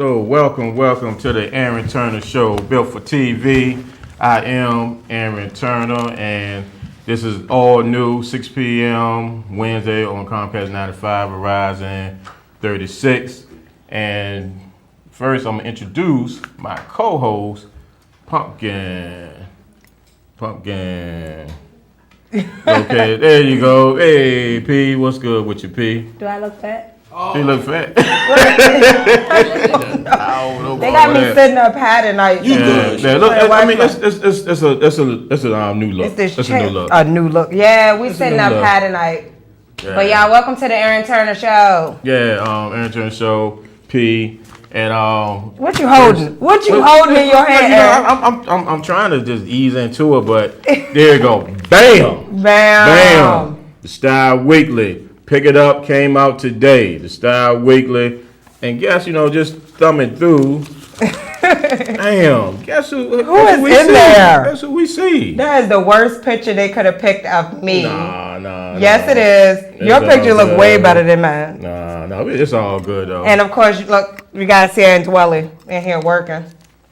Hello, welcome to the Aaron Turner Show, built for TV. I am Aaron Turner, and this is all new, 6 p.m. Wednesday on Comcast 95, Verizon 36. And first, I'm going to introduce my co-host, Pumpkin. Okay, there you go. Hey, P, what's good with you, P? Do I look fat? Oh. You look fat. They got me sitting up high tonight. You good? Yeah, look, I mean, it's a new look. It's a new look. A new look. Yeah, we sitting up high tonight. Yeah. But y'all, welcome to the Aaron Turner Show. Yeah, Aaron Turner Show, P, and what you holding? What you holding in your hand? I'm trying to just ease into it, but there you go. Bam. The Style Weekly. Pick it up, came out today. The Style Weekly. And guess, just thumbing through. Damn. Guess who is in there? Guess who we see? That is the worst picture they could have picked of me. Nah. Yes, it is. Your picture look way better than mine. No, it's all good, though. And, of course, look, we got to see Andwelly in here working.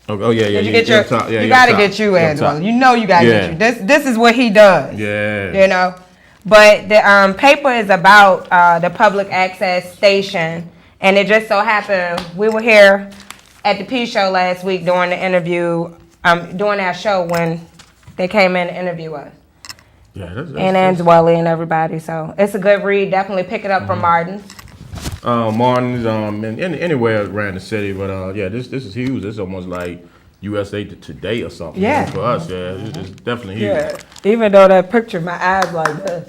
Oh yeah. Did you get your? You got to get you, Andwelly. You know you got to get you. This is what he does. Yeah. But the paper is about the public access station, and it just so happened we were here at the P show last week during the interview, during our show when they came in to interview us. Yeah, that's and Andwelly and everybody. So it's a good read. Definitely pick it up from Martin's. Martin's, and anywhere around the city, but this is huge. It's almost like USA Today or something. Yeah. For us, it's definitely huge. Yeah. Even though that picture, my eyes like this.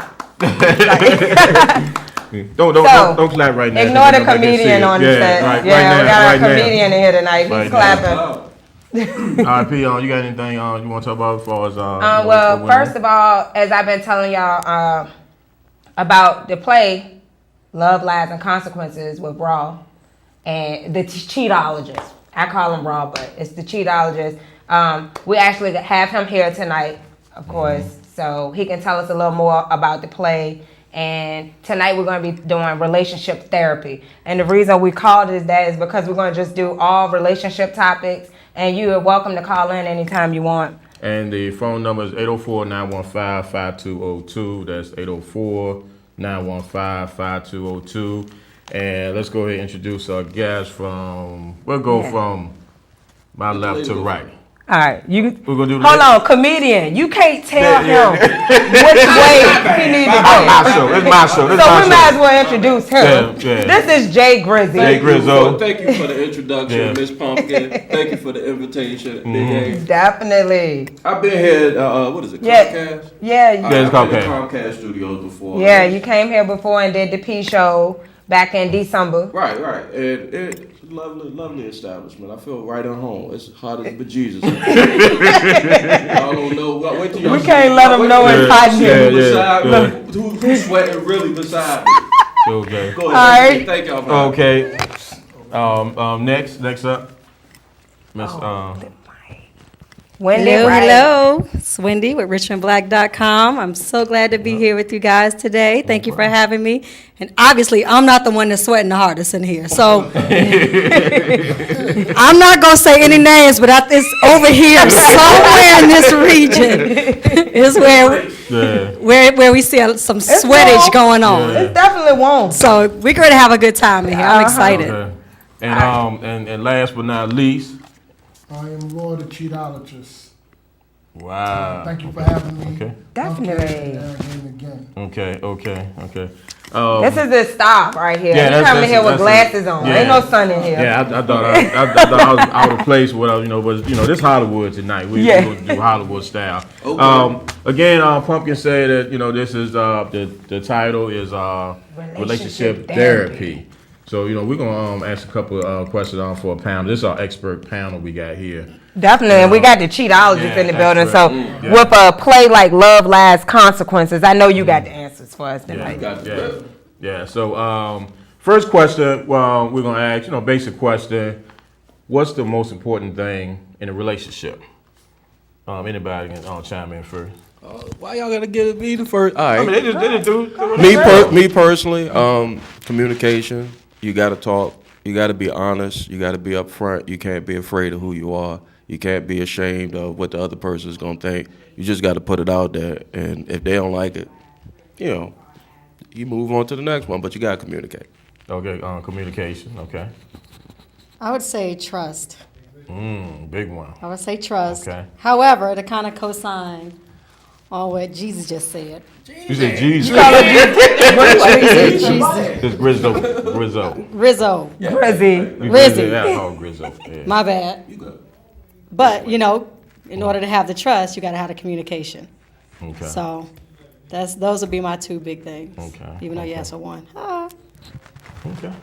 Don't clap right now. Ignore the comedian on the set. Right, we got a comedian in here tonight. He's clapping. All right, P, you got anything you want to talk about as far as well, first of all, as I've been telling y'all about the play Love, Lies, and Consequences with Raw and the cheatologist. I call him Raw, but it's the cheatologist. We actually have him here tonight, of course, so he can tell us a little more about the play. And tonight we're going to be doing relationship therapy. And the reason we called it that is because we're going to just do all relationship topics, and you are welcome to call in anytime you want. And the phone number is 804-915-5202. That's 804-915-5202. And let's go ahead and introduce our guest from my left to right. All right, we're gonna do hold on, comedian. You can't tell him which way he needs to go. It's my show. So we might as well introduce him. Yeah. This is Jay Grizzy. Thank you for the introduction, Miss Pumpkin. Thank you for the invitation. Definitely. I've been here. What is it? Comcast. Yeah, it's Comcast. Comcast Studios before. Yeah, you came here before and did the P show back in December. Right. And it's lovely establishment. I feel right at home. It's hot as bejesus. Y'all don't know. Wait till y'all we can't let them know it's hot here. Who's sweating really beside me? Okay. Go ahead. All right. Thank y'all. Okay. Next up, Miss Wendy. Hello. It's Wendy with RichmondBlack.com. I'm so glad to be here with you guys today. Thank you for having me. And obviously, I'm not the one that's sweating the hardest in here. So I'm not going to say any names, but it's over here somewhere in this region is where we see some sweatage going on. It definitely won't. So we're going to have a good time in here. I'm excited. Okay. And last but not least, I am Roy the Cheatologist. Wow. Thank you for having me. Okay. Definitely. Okay. This is the stop right here. Yeah, you coming here with glasses on. Yeah. Ain't no sun in here. Yeah, I thought I was out of place with but this Hollywood tonight. We're going to do Hollywood style. Okay. Again, Pumpkin said that this is the title is relationship therapy. So, we're going to ask a couple of questions for a panel. This is our expert panel we got here. Definitely, and we got the cheatologist in the building. So, with a play like Love, Lies, Consequences, I know you got the answers for us tonight. Yeah. So, first question, we're going to ask, basic question. What's the most important thing in a relationship? Anybody can chime in first. Why y'all gotta give me the first? All right. I mean, they just do. Me personally, communication. You gotta talk. You got to be honest. You got to be upfront. You can't be afraid of who you are. You can't be ashamed of what the other person is gonna think. You just got to put it out there, and if they don't like it, you move on to the next one. But you got to communicate. Okay, communication. Okay. I would say trust. Big one. I would say trust. Okay. However, to kind of co-sign on what Jesus just said. You said Jesus. It's Grizzo. Rizzo. Rizzy. Rizzy. Yeah, I call Grizzo. Yeah. My bad. But, in order to have the trust, you got to have the communication. Okay. So those would be my two big things. Okay. Even though you asked for one. Okay.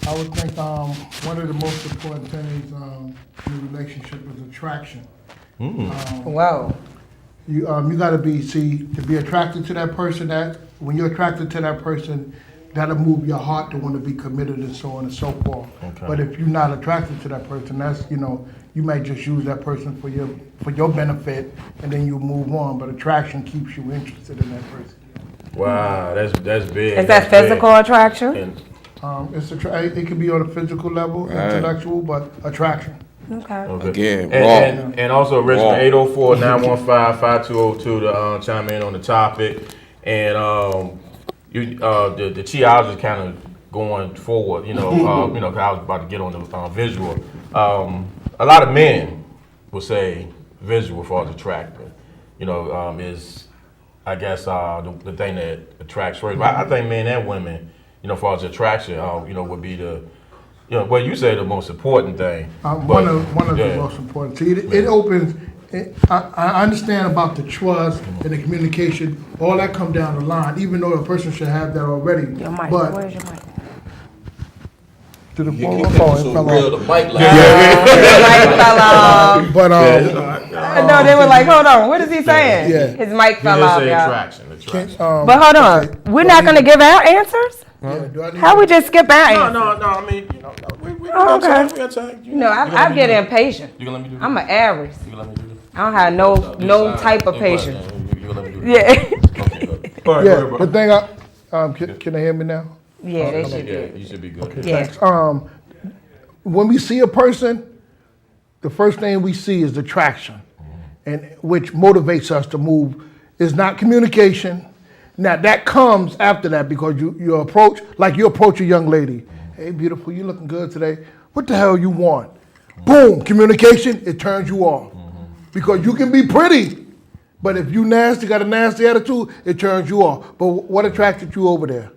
I would think one of the most important things in a relationship is attraction. Whoa. You got to be attracted to that person. That when you're attracted to that person, that'll move your heart to want to be committed and so on and so forth. Okay. But if you're not attracted to that person, that's you might just use that person for your benefit, and then you move on. But attraction keeps you interested in that person. Wow, that's big. Is that physical attraction? And, It can be on a physical level, intellectual, but attraction. Okay. okay. Again, and also Richmond 804-915-5202 to chime in on the topic. And the Chiaz is kind of going forward, 'cause I was about to get on the visual. A lot of men will say visual for attractive, is I guess the thing that attracts first. But I think men and women, for attraction, would be well, you say the most important thing. One of the most important. See, it opens. I understand about the trust and the communication. All that come down the line, even though a person should have that already. Your mic. But Where's your mic? to the You phone, keep it it so fell real, off. the mic Your mic fell off. But No, they were like, hold on, what is he saying? Yeah. His mic You fell just off, say y'all. attraction. But hold on, we're not gonna give our answers? do I need How we just skip our No, answers? no, I mean, we Oh, got time. okay. We got time. I get impatient. You gonna let me do this? I'm an Aries. You gonna let me do this? I don't have no type of patience. You gonna let me do this? Yeah. Okay, good. All right, Yeah, go the ahead, thing can they hear me now? Yeah, they bro. should Yeah, be. you should be good. Yeah. When we see a person, the first thing we see is attraction, and which motivates us to move. Is not communication. Now that comes after that because you approach a young lady. Hey, beautiful, you looking good today. What the hell you want? Boom, communication. It turns you off because you can be pretty, but if you got a nasty attitude, it turns you off. But what attracted you over there?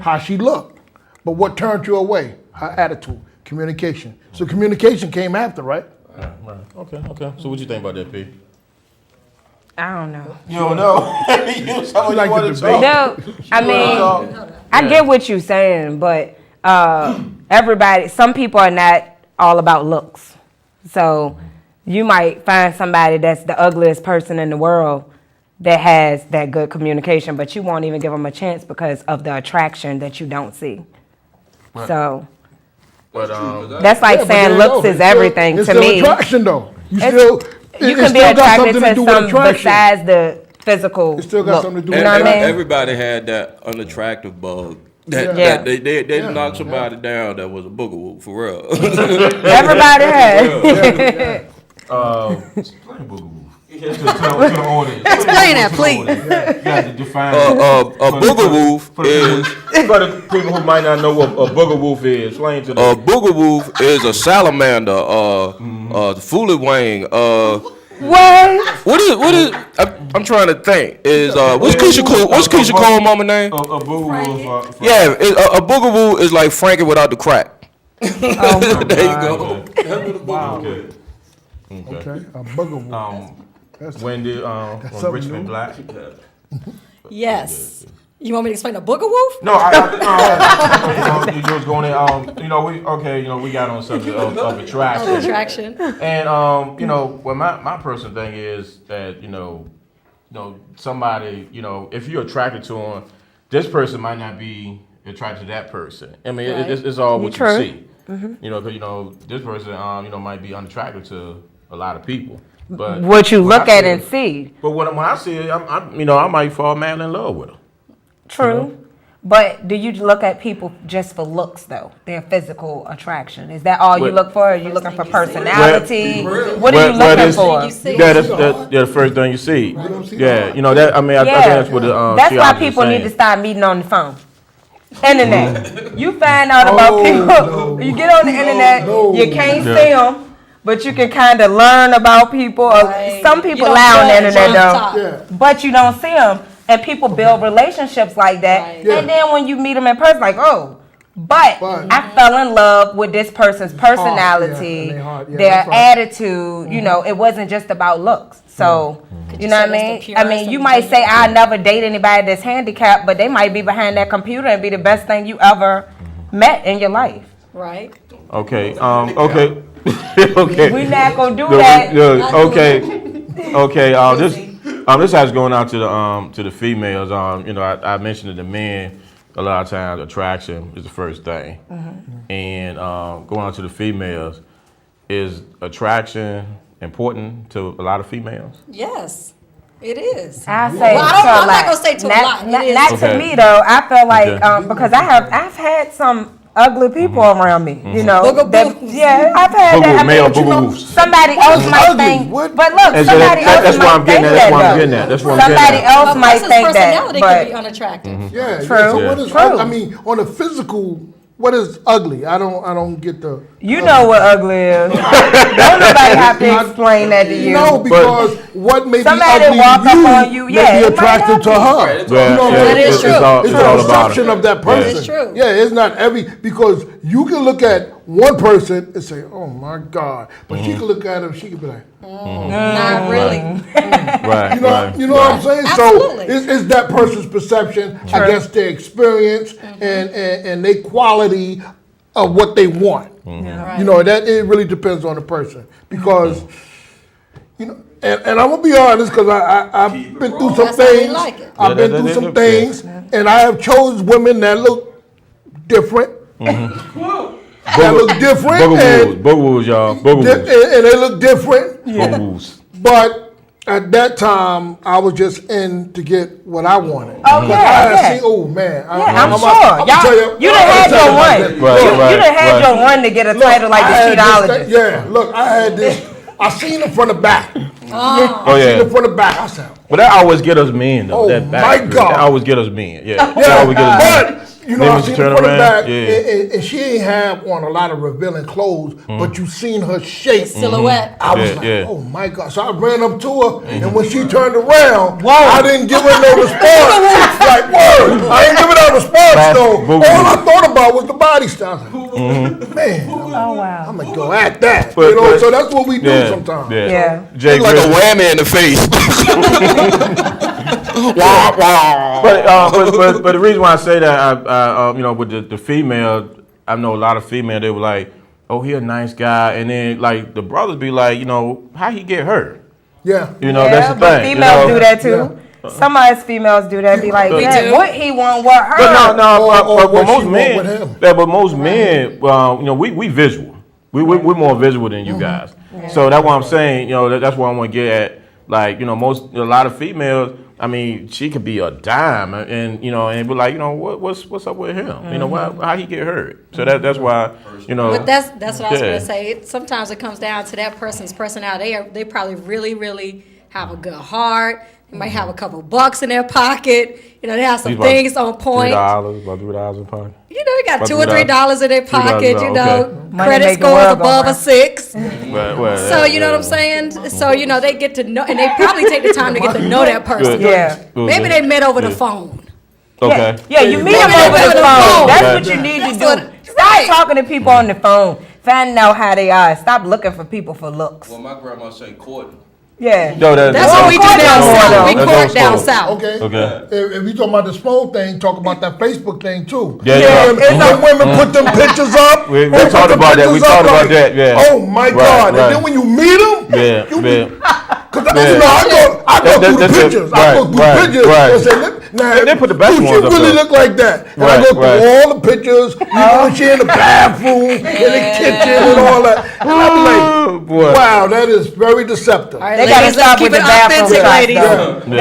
How she looked. But what turned you away? Her attitude. Communication. So communication came after, right? Right. Okay. So what you think about that, P? I don't know. You don't know. You sound like you want to talk. No, I mean, I get what you're saying, but some people are not all about looks. So you might find somebody that's the ugliest person in the world that has that good communication, but you won't even give them a chance because of the attraction that you don't see. Right. So But that's like Yeah, but there saying you looks go. is It's still- everything it's to still me. attraction, though. You You can be still got attracted something to do with some attraction. besides the physical It still got look. something to do You with know what I mean? Everybody had that unattractive bug. That Yeah. they knocked somebody down that was a boogaloo for real. Everybody has. explain Boogaloo. To the audience. Explain that, please. You got to define A boogaloo is for the people who might not know what a boogaloo is. Explain to a them. boogaloo is a salamander, the fully-wang. What? What is? I'm trying to think. Is what's Keisha Cole mama name? A boogaloo. Yeah, a boogaloo is like Frankie without the crack. There you go. Okay. Okay, a boogaloo. Wendy from something Richmond new. Black. Yes. You want me to explain the Booger Wolf? No, you was going in. We got on the subject of attraction. Attraction. And well, my personal thing is that somebody, if you're attracted to them, this person might not be attracted to that person. I mean, Right. it's all what True. you see. Because this person, might be unattractive to a lot of people. But What you when look I at see and it- see. But when I see it, I might fall madly in love with her. True. But do you look at people just for looks, though? Their physical attraction. Is that all you look for? Are you looking for personality? What are you looking for? Yeah, that's the first thing you see. Yeah, you know that. I mean, I think that's what the. That's why geologist people is need saying. to start meeting on the phone. Internet. You find out about people. You get on the internet. You can't see them, but you can kind of learn about people. Right. Some people You don't lie on the judge internet on though, top. but you don't see them. And people build relationships like that. Right. Yeah. And then when you meet them in person, like, oh, but I fell in love with this person's personality, and their heart. Yeah, their that's right. attitude. You know, it wasn't just about looks. So, Could you you know say what I that's the mean? I purest mean, you of might say, genuine? I never date anybody that's handicapped, but they might be behind that computer and be the best thing you ever met in your life. Right? Okay. Okay. Okay. We're not gonna do that. Okay. This has going out to the females. You know, I mentioned to the men a lot of times attraction is the first thing, and going out to the females, is attraction important to a lot of females? Yes, it is. I say Well, I'm to a not lot. gonna say to a lot. It is. Not Okay. to me though. I feel like Okay. because I've had some ugly people around me. You know, Boogaboos. yeah, I've had that. I Male mean, boogaboos. somebody else might ugly? think, What? but look, And so somebody else that's why might I'm getting think at. That's why I'm that getting though. at. That's what I'm Somebody getting at. else A might person's think that, personality could be but unattractive. Yeah. True. So what is? True. I mean, on a physical, what is ugly? I don't get the. you know what ugly is. Don't nobody have to explain that to you. No, because what may be Somebody ugly walk to you up on you, may yeah, be it might attractive not to be. her. Yeah, You know what yeah, I'm saying? is true. It's all It's about the it. perception of that person. It's true. Yeah, it's not every because you can look at one person and say, "Oh my God," but she can look at him, she can be like, Not really. Right. you know, right. you know what I'm saying? Absolutely. So it's that person's perception, I guess, their experience and their quality of what they want. Right. You know, that it really depends on the person because, you know, and I'm gonna be honest because I've been through some That's how we things. like it. I've been through some things, and I have chose women that look different. That look different, and, Boogaboos, y'all. and Boogaboos. they look different. Boogaboos. But at that time, I was just in to get what I wanted. Oh, But yeah, I yeah. see, oh man, I'm I'm sure. I'ma tell Y'all, you done I'ma had tell your you one. about that. Right, You right, done had right. your one to get a title like I the had this cheatologist. thing- Yeah, look, I had this. I seen it from the back. Oh Seen yeah. it from the back. I said, But that always get us men though. Oh, that back, my God. That always get us men. Yeah. That yeah, always get us men. but you know, Then I when seen she it turn from the around, back, yeah. and she ain't have on a lot of revealing clothes, but you seen her shape. Silhouette. I was Yeah, like, yeah. oh my God. So I ran up to her, and when she turned around, I didn't give her no response. Like, word. I ain't giving her a response, Fast though. boogaloo. All I thought about was the body style. I was like, man, Oh wow. I'm going to go at that. But- you know, but- so that's what we do Yeah. sometimes. Yeah. Yeah. Jay Like a Grizzly. whammy in the face. But the reason why I say that, I you know, with the female, I know a lot of female. They were like, "Oh, he a nice guy," and then like the brothers be like, you know, how he get hurt? Yeah. You know, Yeah, that's the but thing. females you know? do that too. Some of us females do that. Be like, We "Yeah, do. what he want, what her." But no, Or but what most she want men, with him. yeah, but most men, you know, we visual. We're more visual than you guys. So that's why I'm saying, you know, that's why I want to get at. Like, you know, a lot of females. I mean, she could be a dime, and you know, and we're like, you know, what's up with him? You know, how he get hurt? So that's why, you know. But that's what I was Yeah. going to say. Sometimes it comes down to that person's personality. They probably really have a good heart. They might have a couple bucks in their pocket. You know, they have some About things on point. $3, about $3 in pocket. You know, they got About $2 or $3 in their $3, pocket. You know, okay. Money credit make the scores world go above a round. 6. Well, So you know what I'm saying? So you know they get to know, and they probably take the time to get to know that person. Good. Yeah. Good. Maybe they met over the phone. Okay. Yeah, you meet them Maybe over over the the phone. phone. That's Okay. what you need to That's do. what- Stop right. talking to people on the phone. Finding out how they are. Stop looking for people for looks. my grandma say courting. Yeah. No, That's what we do court down no more, south. though. We That's court old down school. south. Okay. Okay. If you talking about this phone thing, talk about that Facebook thing too. Yeah, Some yeah. women put them pictures up. We they put talked them about that. We pictures talked up about like, that, yeah. Oh my Right, God! right. And then when you meet them, Yeah, you yeah. Cause Yeah. you know, I go That- through the that's it. pictures. I Right, go through right, pictures right. and say, Now, They put the best do ones she up really there. look like that? And I Right, go through right. all the pictures, even when she in the bathroom, in the kitchen, and all that. And I'm Oh, like, boy. wow, that is very deceptive. All right, They gotta ladies, let's stop keep with it the bathroom authentic, shots, ladies. though. Yeah.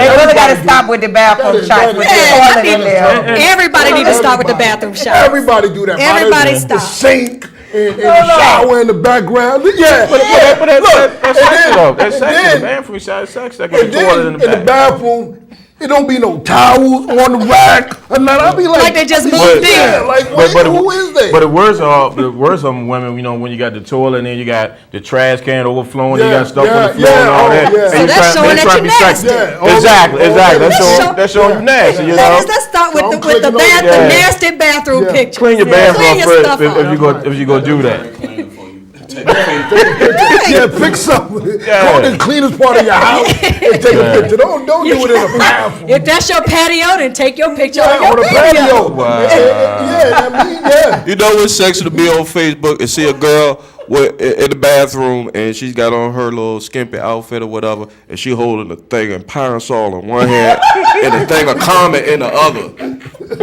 They really gotta Everybody stop do- with the bathroom that is- shots that with is- the Yeah, toilet in there. Everybody needs to start with the bathroom shots. Everybody do that. Everybody The stop. sink and the No. shower in the background. Yeah, But that's sexy though. That's and sexy. The then- bathroom shot is sexy. Like with And the toilet then in the back. bathroom, it don't be no towels on the rack or nothing. I'll be like Like they just yeah, moved yeah, in. like who is that? But the worst of them women, you know, when you got the toilet and then you got the trash can overflowing, you Yeah, got stuff on yeah, the floor and yeah, all oh, that. yeah. And So you that's try- showing they that try to you be sexy. nasty. Yeah, Exactly, oh, exactly. oh, That's showing you nasty, you know. Ladies, let's start with So the I'm with the clicking on- Yeah. nasty bathroom Yeah. picture. Clean your bathroom Clean your first stuff up. if you go do that. Yeah, pick something. Go to the cleanest part of your house and take a picture. Don't do it in the bathroom. If that's your patio, then take your picture Yeah, on your on the patio. Wow. Yeah, I mean, yeah. You know what's sexy to be on Facebook and see a girl in the bathroom and she's got on her little skimpy outfit or whatever, and she holding the thing of parasol in one hand and the thing of Comet in the other.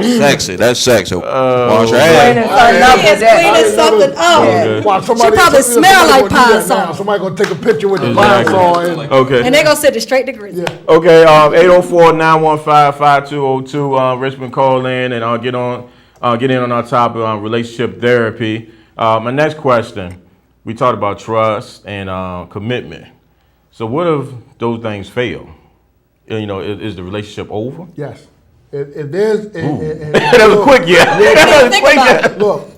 Sexy, that's sexy. Wash your Cleaning hands. something up She with is that. cleaning something up. Okay. Wow, She probably smell like pine salt. Somebody gonna take a picture with the Exactly. pine salt. And, Okay. And they're gonna send it straight to Grizzly. Okay, 804-915-5202. Richmond, call in and get in on our topic on relationship therapy. My next question, we talked about trust and commitment. So what if those things fail? You know, is the relationship over? yes. If there's That was quick, yeah. That was Think quick, about yeah. it. look,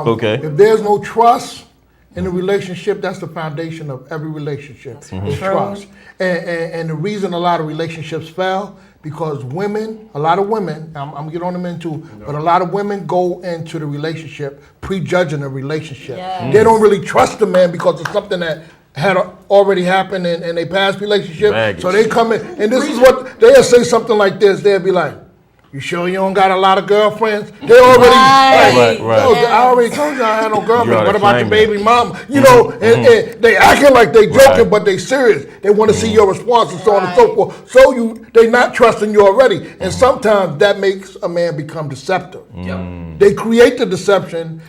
Okay. if there's no trust in a relationship, that's the foundation of every relationship. Is trust. And the reason a lot of relationships fail because women, a lot of women, I'm gonna get on the men too, but a lot of women go into the relationship prejudging the relationship. Yes. They don't really trust the man because it's something that had already happened in a past relationship. Baggage. So they come in, and this is what they'll say something like this. They'll be like, "You sure you don't got a lot of girlfriends?" They already, Right, right. "No, I already told you I had no You girlfriend. oughta What about your claim it. baby mama?" You know, and they acting like they joking, Right. but they serious. They want to see your response and so on and so forth. So they not trusting you already, and sometimes that makes a man become deceptive. They create the deception.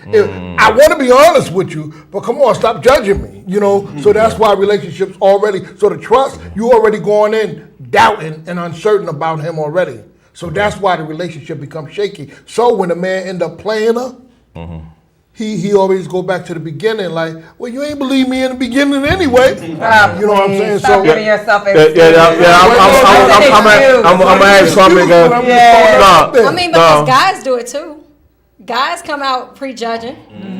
I want to be honest with you, but come on, stop judging me. You know, so that's why relationships already. So the trust, you already going in doubting and uncertain about him already. So that's why the relationship becomes shaky. So when a man end up playing her, he always go back to the beginning like, well, you ain't believe me in the beginning anyway. You know what I'm saying? Stop So giving yourself Yeah, I'm gonna ask something. I mean, because guys do it too. Guys come out prejudging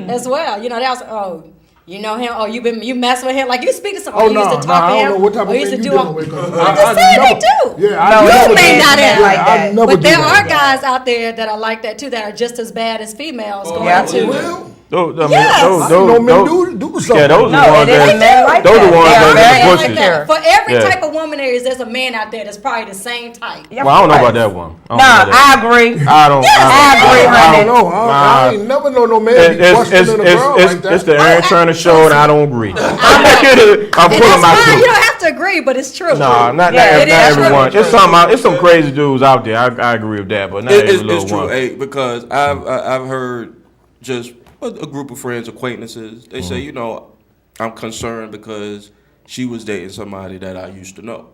as well. You know, they also, oh, you know him, oh, you mess with him. Like you speak to someone, you used to talk I to don't him. know what type or of you thing used you to do dealing with. I'm just saying they do. Yeah, I No, never you do may that. not have. like that. I never But do there that. are guys out there that are like that too, that are just as bad as females going Yeah. to. Well, Yes. no men do something. Yeah, those are No, the it ones is that. men like Those are that. the ones They are that very push it. insecure. For every Yeah. type of woman there's a man out there that's probably the same type. Yeah, Well, I don't know of about course. that one. No, I agree. I don't. I agree, I honey. don't know. I ain't never know no man be questioning a girl like that. It's the Aaron Turner show, and I don't agree. I'm And pulling that's my fine. You suit. don't have to agree, but it's true. Nah, not Yeah, it is everyone. true. It's some crazy dudes out there. I agree with that, but not every It's little true, one. hey, because I've heard just a group of friends, acquaintances. They say, you know, I'm concerned because she was dating somebody that I used to know.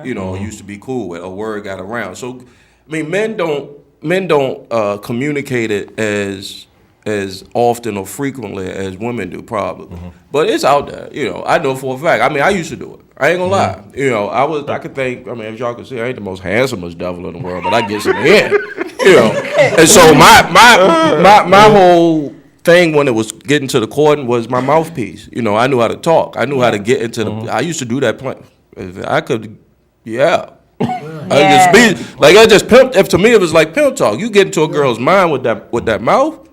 You know, used to be cool with. A word got around. So, I mean, men don't communicate it as often or frequently as women do, probably. But it's out there. You know, I know for a fact. I mean, I used to do it. I ain't gonna lie. You know, I could think. I mean, as y'all can see, I ain't the most handsomest devil in the world, but I get some in. You know, and so my whole thing when it was getting to the courting was my mouthpiece. You know, I knew how to talk. I knew how to get into the. I used to do that. If I could, yeah. I just be like I just pimp. If to me it was like pimp talk. You get into a girl's mind with that mouth,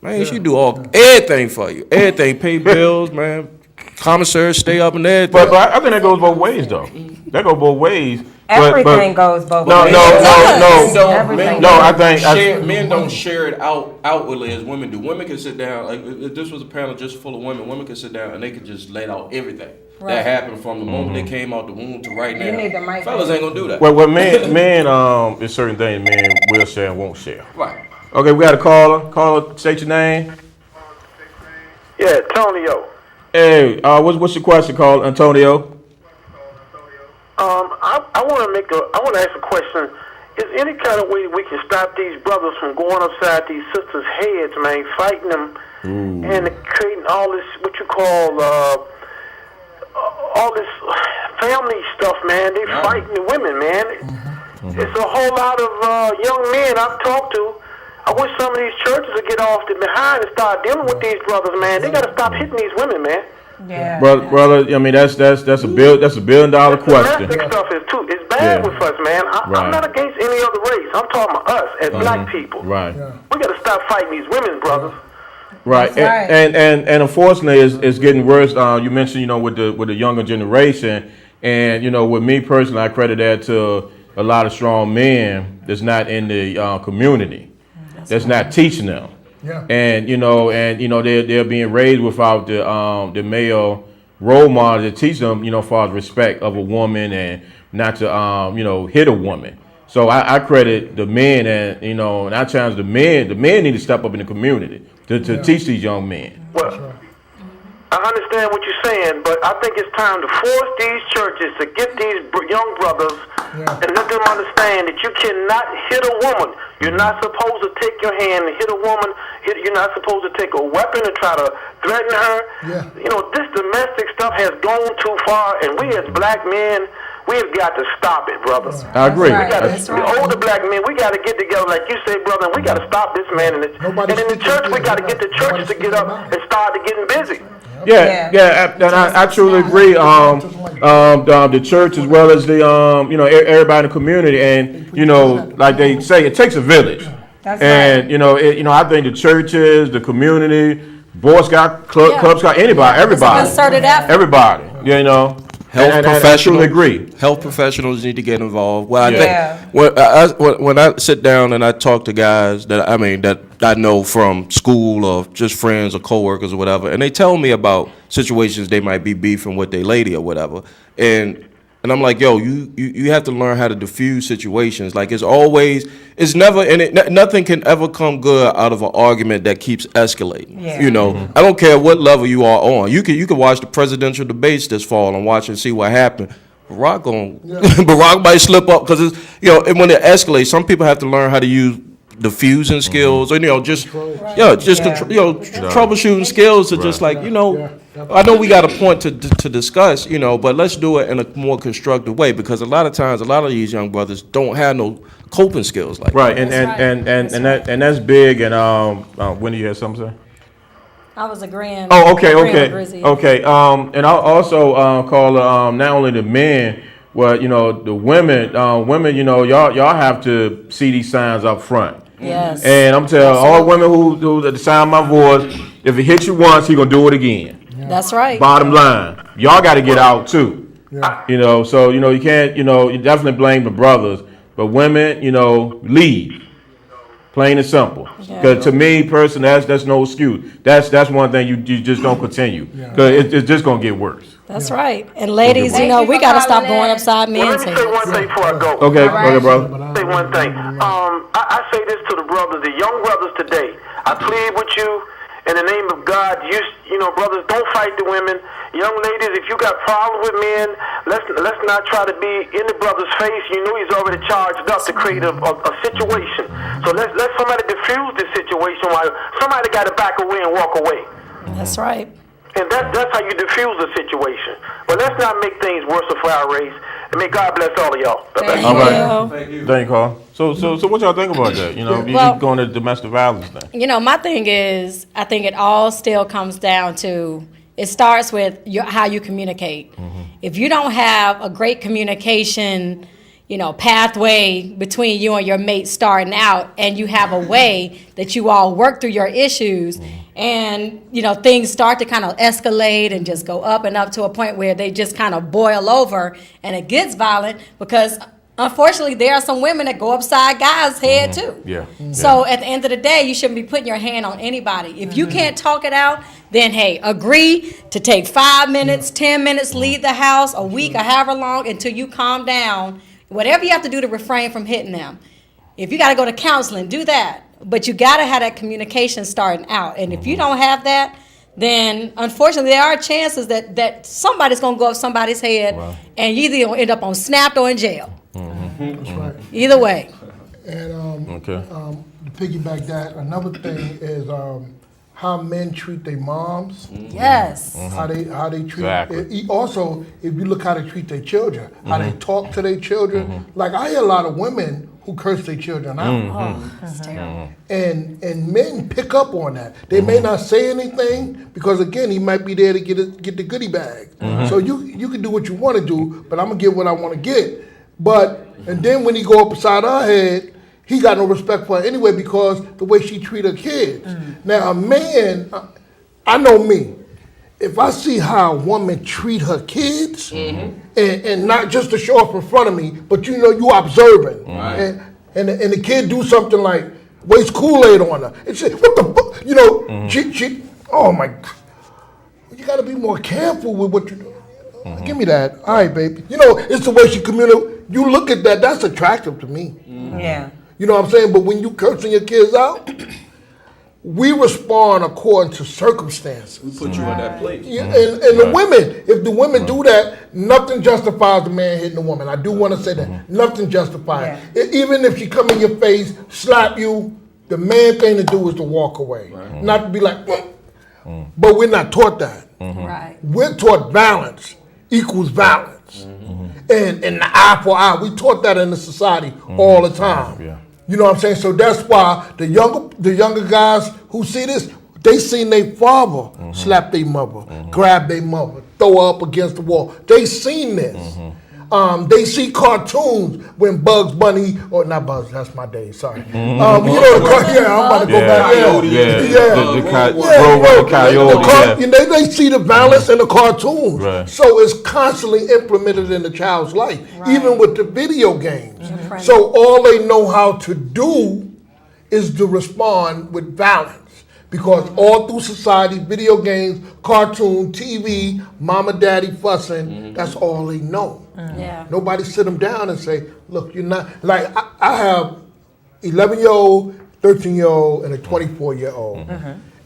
man. She do everything for you. Everything, pay bills, man. commissaries stay up in there. But I think that goes both ways, though. That goes both ways. Everything goes both No, ways. no. Men I think men don't share it outwardly as women do. Women can sit down. Like if this was a panel just full of women, women can sit down and they could just let out everything that happened from the moment they came out the womb to right now. You need the mic. Fellas ain't gonna do that. Well, men, there's certain things men will share and won't share. Right. Okay, we got a caller. Caller, state your name. Yeah, Tonio. Hey, what's your question, caller, Antonio? I want to ask a question. Is any kind of way we can stop these brothers from going upside these sisters' heads, man, fighting them and creating all this what you call all this family stuff, man? They fighting the women, man. It's a whole lot of young men I've talked to. I wish some of these churches would get off the behind and start dealing with these brothers, man. They got to stop hitting these women, man. Yeah. Brother, I mean that's a $1 billion question. Domestic stuff is too. It's bad with us, man. I'm not against any other race. I'm talking about us as black people. Right. We got to stop fighting these women, brothers. Right. That's right. And unfortunately, it's getting worse. You mentioned, with the younger generation, and with me personally, I credit that to a lot of strong men that's not in the community, that's not teaching them. Yeah. And they're being raised without the male role model to teach them, as far as respect of a woman and not to hit a woman. So I credit the men and I challenge the men. The men need to step up in the community to teach these young men. Well, I understand what you're saying, but I think it's time to force these churches to get these young brothers and let them understand that you cannot hit a woman. You're not supposed to take your hand and hit a woman. You're not supposed to take a weapon and try to threaten her. Yeah. This domestic stuff has gone too far, and we as black men, we've got to stop it, brothers. I agree. The older black men, we got to get together, like you say, brother, and we got to stop this, man. And in the church, we got to get the churches to get up and start to getting busy. Yeah, and I truly agree. The church as well as the everybody in the community, and like they say, it takes a village. That's and right. I think the churches, the community, Boy Scout, Club Scout, anybody, everybody, Concerted effort. everybody, Health professionals. I truly agree. Health professionals need to get involved. Well, Yeah. I think when I sit down and I talk to guys that I know from school or just friends or coworkers or whatever, and they tell me about situations they might be beefing with their lady or whatever, and I'm like, yo, you have to learn how to diffuse situations. Like it's never, and nothing can ever come good out of an argument that keeps escalating. Yeah. I don't care what level you are on. You can watch the presidential debates this fall and watch and see what happened. Barack might slip up because it's and when it escalates, some people have to learn how to use diffusing skills or troubleshooting skills to just like I know we got a point to discuss, but let's do it in a more constructive way because a lot of times a lot of these young brothers don't have no coping skills like Right, that. and that's big. And Wendy, you had something to say? I was agreeing. Oh, agreeing with okay. Grizzy. And I'll also call not only the men, but the women. Y'all have to see these signs up front. Yes. And I'm telling all women who the sound my voice, if it hits you once, he gonna do it again. That's right. Bottom line, y'all got to get out too. Yeah. So you can't. You definitely blame the brothers, but women, lead. Plain and simple. Because to me, personally, that's no excuse. That's one thing you just don't continue because it's just gonna get worse. That's right. And ladies, we got to stop going upside men's Let me say one heads. thing before I go. Okay, brother. Say one thing. I say this to the brothers, the young brothers today. I plead with you in the name of God. Brothers, don't fight the women. Young ladies, if you got problems with men, let's not try to be in the brother's face. He's already charged up to create a situation. So let somebody diffuse this situation while somebody got to back away and walk away. That's right. And that's how you diffuse the situation. But let's not make things worse for our race. And may God bless all of y'all. Thank All you. right. Thank you, Carl. So what y'all think about that? You going to domestic violence thing. My thing is, I think it all still comes down to, it starts with how you communicate. If you don't have a great communication, pathway between you and your mate starting out, and you have a way that you all work through your issues, and things start to kind of escalate and just go up and up to a point where they just kind of boil over, and it gets violent because unfortunately there are some women that go upside guys' head too. Yeah. So at the end of the day, you shouldn't be putting your hand on anybody. If you can't talk it out, then hey, agree to take 5 minutes, 10 minutes, leave the house, a week, or however long until you calm down. Whatever you have to do to refrain from hitting them. If you got to go to counseling, do that. But you got to have that communication starting out. And if you don't have that, then unfortunately there are chances that somebody's going to go up somebody's head, and you either going to end up on snapped or in jail. That's right. Either way. And to piggyback that, another thing is how men treat their moms. Yes. How they treat. Exactly. Also, if you look how they treat their children, how they talk to their children. Like I hear a lot of women who curse their children out. Oh, that's terrible. And men pick up on that. They may not say anything because again, he might be there to get the goodie bag. So you can do what you want to do, but I'm gonna get what I want to get. And then when he go up beside her head, he got no respect for her anyway because the way she treat her kids. Now a man, I know me. If I see how a woman treat her kids, and not just to show up in front of me, but you observing, and the kid do something like waste Kool-Aid on her, and say, what the fuck, she, oh my, you got to be more careful with what you do. Give me that, all right, baby. It's the way she communicates. You look at that, that's attractive to me. Yeah. You know what I'm saying? But when you cursing your kids out, we respond according to circumstances. We put you in that place. Yeah, and the women, if the women do that, nothing justifies the man hitting the woman. I do want to say that. Nothing justifies it. Even if she come in your face, slap you, the man thing to do is to walk away. Not to be like, but we're not taught that. Right. We're taught violence equals violence. And the eye for eye, we taught that in the society all the time. Yeah. You know what I'm saying? So that's why the younger guys who see this, they seen their father slap their mother, grab their mother, throw her up against the wall. They seen this. They see cartoons when Bugs Bunny, or not Bugs, that's my day, sorry. I'm about to go back. They see the violence in the cartoons. Right. So it's constantly implemented in the child's life, even with the video games. So all they know how to do is to respond with violence. Because all through society, video games, cartoon, TV, mama, daddy fussing, that's all they know. Yeah. Nobody sit them down and say, look, you're not, like I have 11-year-old, 13-year-old, and a 24-year-old.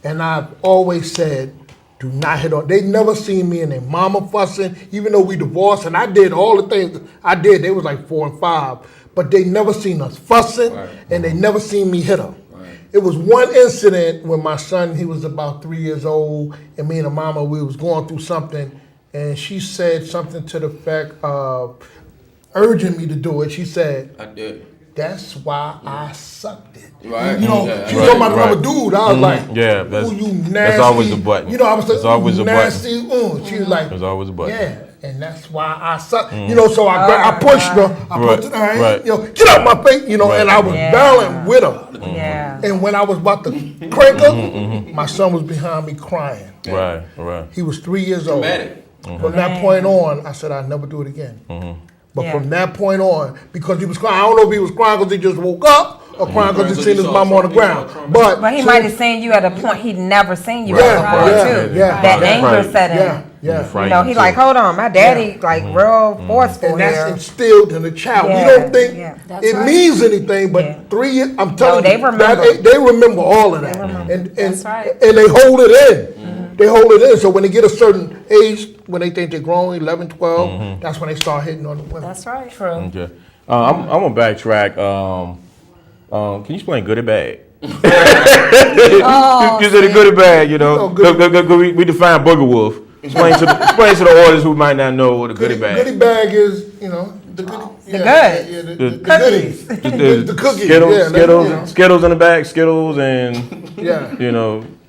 And I've always said, do not hit on, they never seen me and their mama fussing, even though we divorced, and I did all the things I did, they was like 4 and 5, but they never seen us fussing, and they never seen me hit them. It was one incident when my son, he was about 3 years old, and me and the mama, we was going through something, and she said something to the effect of urging me to do it. She said, I did. That's why I sucked it. Right. She was talking about another dude. I was like, yeah, ooh, you nasty. That's always a button. I was like, that's always a nasty. She was like, there's always a button. Yeah. And that's why I suck. So I pushed her. I pushed her. Get out my face. And I was battling with her. Yeah. And when I was about to crank her, my son was behind me crying. Right. He was 3 years old. Dramatic. From that point on, I said I'd never do it again. But from that point on, because he was crying, I don't know if he was crying because he just woke up or crying because he seen his mama on the ground. But he might have seen you at a point he'd never seen you at before too. That anger set in. He like, hold on, my daddy like real forceful and that's here. instilled in the child. We don't think it means anything, but 3 years, I'm telling you, they remember all of that. And they hold it in. They hold it in. So when they get a certain age, when they think they're grown, 11, 12, that's when they start hitting on the women. That's right. True. Okay. I'm gonna backtrack. Can you explain good or bad? You said a good or bad, we define booger wolf. Explain to the audience who might not know what a goodie bag. Goodie bag is, the goodie. The cookies. The cookies. Skittles in the bag, Skittles and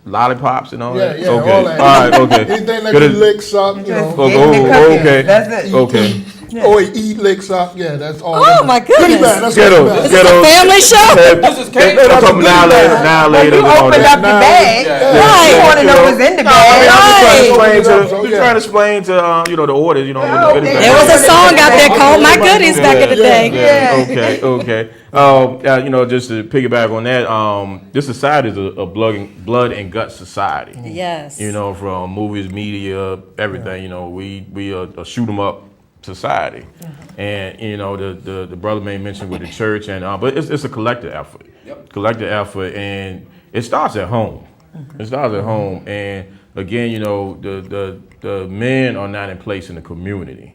lollipops and all that. Okay. All right. Okay. Anything that you lick, suck, Okay. That's it. Okay. Or he licks up. Yeah, that's all. Oh, my goodness. Goodie bag, that's Ghetto, goodie bag. ghetto. Family show. This is cake. That's something now later. You opened up your bag. Right. You want to know what's in the No, I mean, bag. I'm just trying to explain to the orders, the goodie bag. There was a song out there called My Goodies back in the day. Yeah. Okay. Just to piggyback on that, this society is a blood and gut society. Yes. From movies, media, everything. We a shoot 'em up society, and the brother may mention with the church, and but it's a collective effort. Collective effort, and it starts at home. It starts at home, and again, the men are not in place in the community.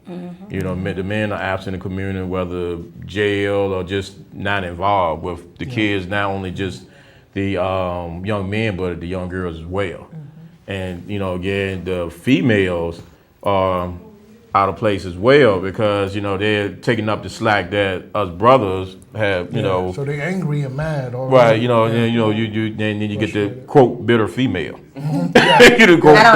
The men are absent in the community, whether jail or just not involved with the kids. Not only just the young men, but the young girls as well. And again, the females are out of place as well because they're taking up the slack that us brothers have. So they're angry and mad. Right, then you get the quote bitter female. I don't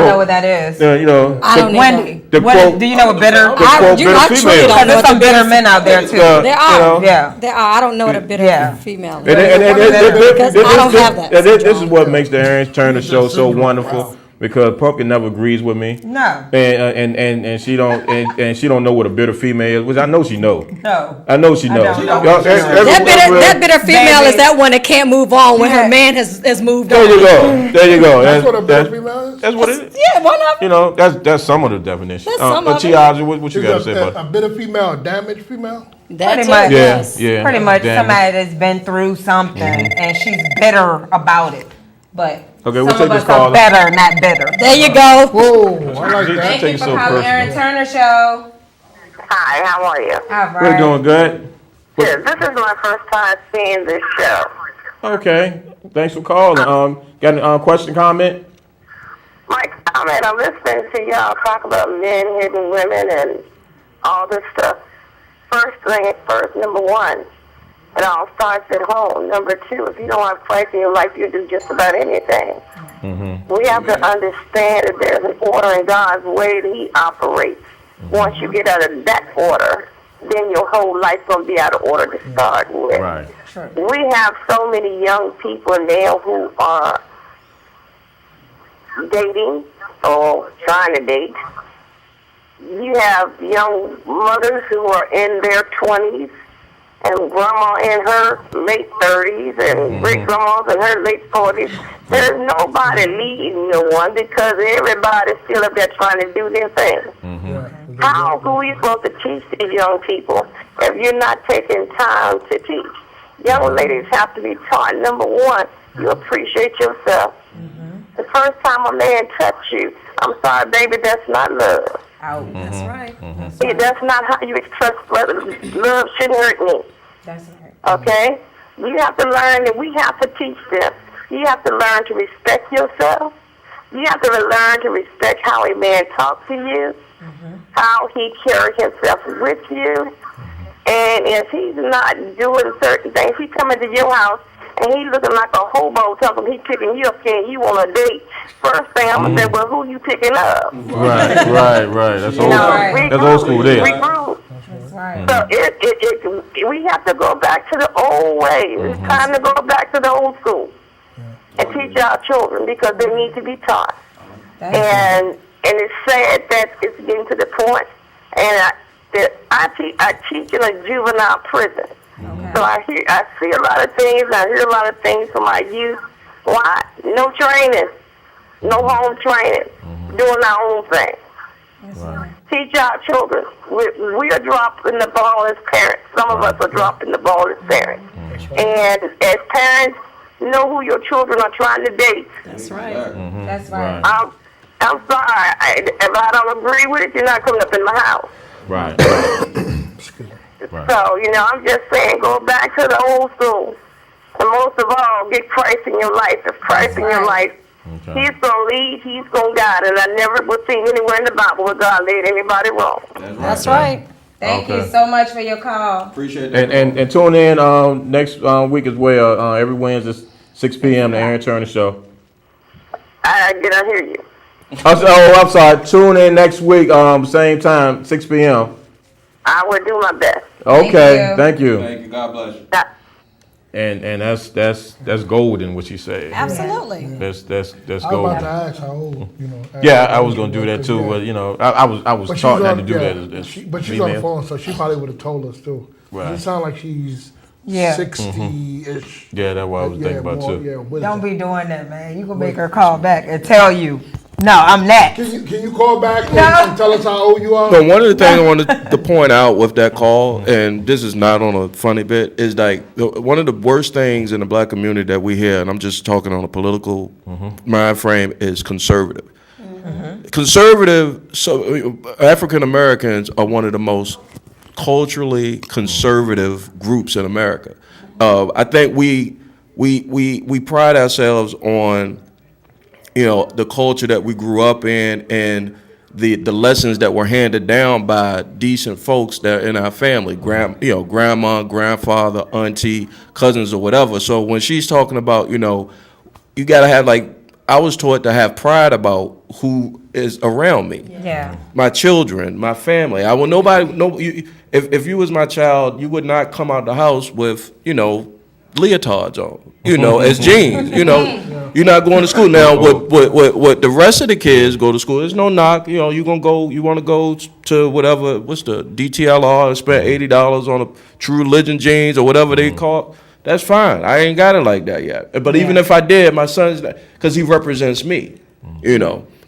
know what that is. I don't Wendy, The quote, do you know what bitter? quote, bitter I truly female. don't know There's some bitter men out there too. There are. Yeah. There are. I don't know what a bitter Yeah. female is. Because I don't have that This is syndrome. what makes the Aaron Turner show so wonderful. Because Pumpkin never agrees with me. No. And she don't know what a bitter female is, which I know she knows. No. I know she knows. don't. That bitter female Baby. is that one that can't move on when her man has moved There on. you go. There you go. That's what a bitter female is? That's what it is. Yeah, why not? That's some of the definition. That's some but of it. Tiaja, what you got to Is say a about it? bitter female a damaged female? That Pretty too, much. yes. Yeah. Pretty much Damn it. somebody that's been through something and she's bitter about it. But Okay, we'll some take of this us are call. better, not bitter. There you go. Whoa, I like Thank that. Thank take you it for so calling Aaron personal. Turner Show. Hi, how are you? All right. We're doing good. Good. This is my first time seeing this show. Okay. Thanks for calling. Got any question, comment? My comment, I'm listening to y'all talk about men hitting women and all this stuff. First thing first, number one, it all starts at home. Number two, if you don't have Christ in your life, you do just about anything. We have to understand that there's an order in God's way that He operates. Once you get out of that order, then your whole life's going to be out of order to start with. Right. We have so many young people now who are dating or trying to date. You have young mothers who are in their 20s and grandma in her late 30s and great grandma's in her late 40s. There's nobody leading no one because everybody's still up there trying to do their thing. How are we supposed to teach these young people if you're not taking time to teach? Young ladies have to be taught, number one, you appreciate yourself. The first time a man touched you, I'm sorry, baby, that's not love. Out. That's right. See, that's not how you express love. Love shouldn't hurt me. That's right. Okay? You have to learn, and we have to teach them. You have to learn to respect yourself. You have to learn to respect how a man talks to you, how he carries himself with you. And if he's not doing certain things, he come into your house and he looking like a hobo, telling him he picking you up, saying you on a date. First thing I'm gonna say, well, who you picking up? Right. That's old. right. That's old school there. Regroup. That's right. So we have to go back to the old ways. It's time to go back to the old school and teach our children because they need to be taught. And it's sad that it's getting to the point. And I teach in a juvenile prison. So I see a lot of things. I hear a lot of things from my youth. Why? No training, no home training, doing our own thing. Right. Teach our children. We are dropping the ball as parents. Some of us are dropping the ball as parents. And as parents, know who your children are trying to date. That's right. That's right. I'm sorry. If I don't agree with it, you're not coming up in my house. Right. So, I'm just saying, go back to the old school. And most of all, get Christ in your life. If Christ in your life, He's going to lead, He's going to guide. And I never will see anywhere in the Bible where God led anybody wrong. That's right. Thank Okay. you so much for your call. Appreciate that. And tune in next week as well. Every Wednesday, 6 p.m. the Aaron Turner Show. I did not hear you. I'm sorry. Tune in next week, same time, 6 p.m. I will do my best. Okay, you. thank you. Thank you. God bless you. And that's golden what she said. Absolutely. That's I was about to golden. ask how old, Yeah, I was gonna do that too, but I was But taught she's not on, to do yeah, that as but she's on the female. phone, so she probably would have told us too. Right. It sounds like she's Yeah. 60-ish. Yeah, that's what I was thinking about too. Yeah, what is Don't that? be doing that, man. You gonna make her call back and tell you, no, I'm next. Can you call back No. and tell us how old you are? No, one of the things I wanted to point out with that call, and this is not on a funny bit, is like one of the worst things in the black community that we hear, and I'm just talking on a political mind frame, is conservative. Conservative, so African Americans are one of the most culturally conservative groups in America. I think we pride ourselves on the culture that we grew up in and the lessons that were handed down by decent folks that are in our family, grandma, grandfather, auntie, cousins, or whatever. So when she's talking about, you gotta have, like, I was taught to have pride about who is around me. Yeah. My children, my family. If you was my child, you would not come out the house with, leotards on, as jeans, You're not going to school. Now, what the rest of the kids go to school, there's no knock, you want to go to whatever, what's the DTLR, and spend $80 on a True Religion jeans or whatever they call it, that's fine. I ain't got it like that yet. But even if I did, my son's, because he represents me,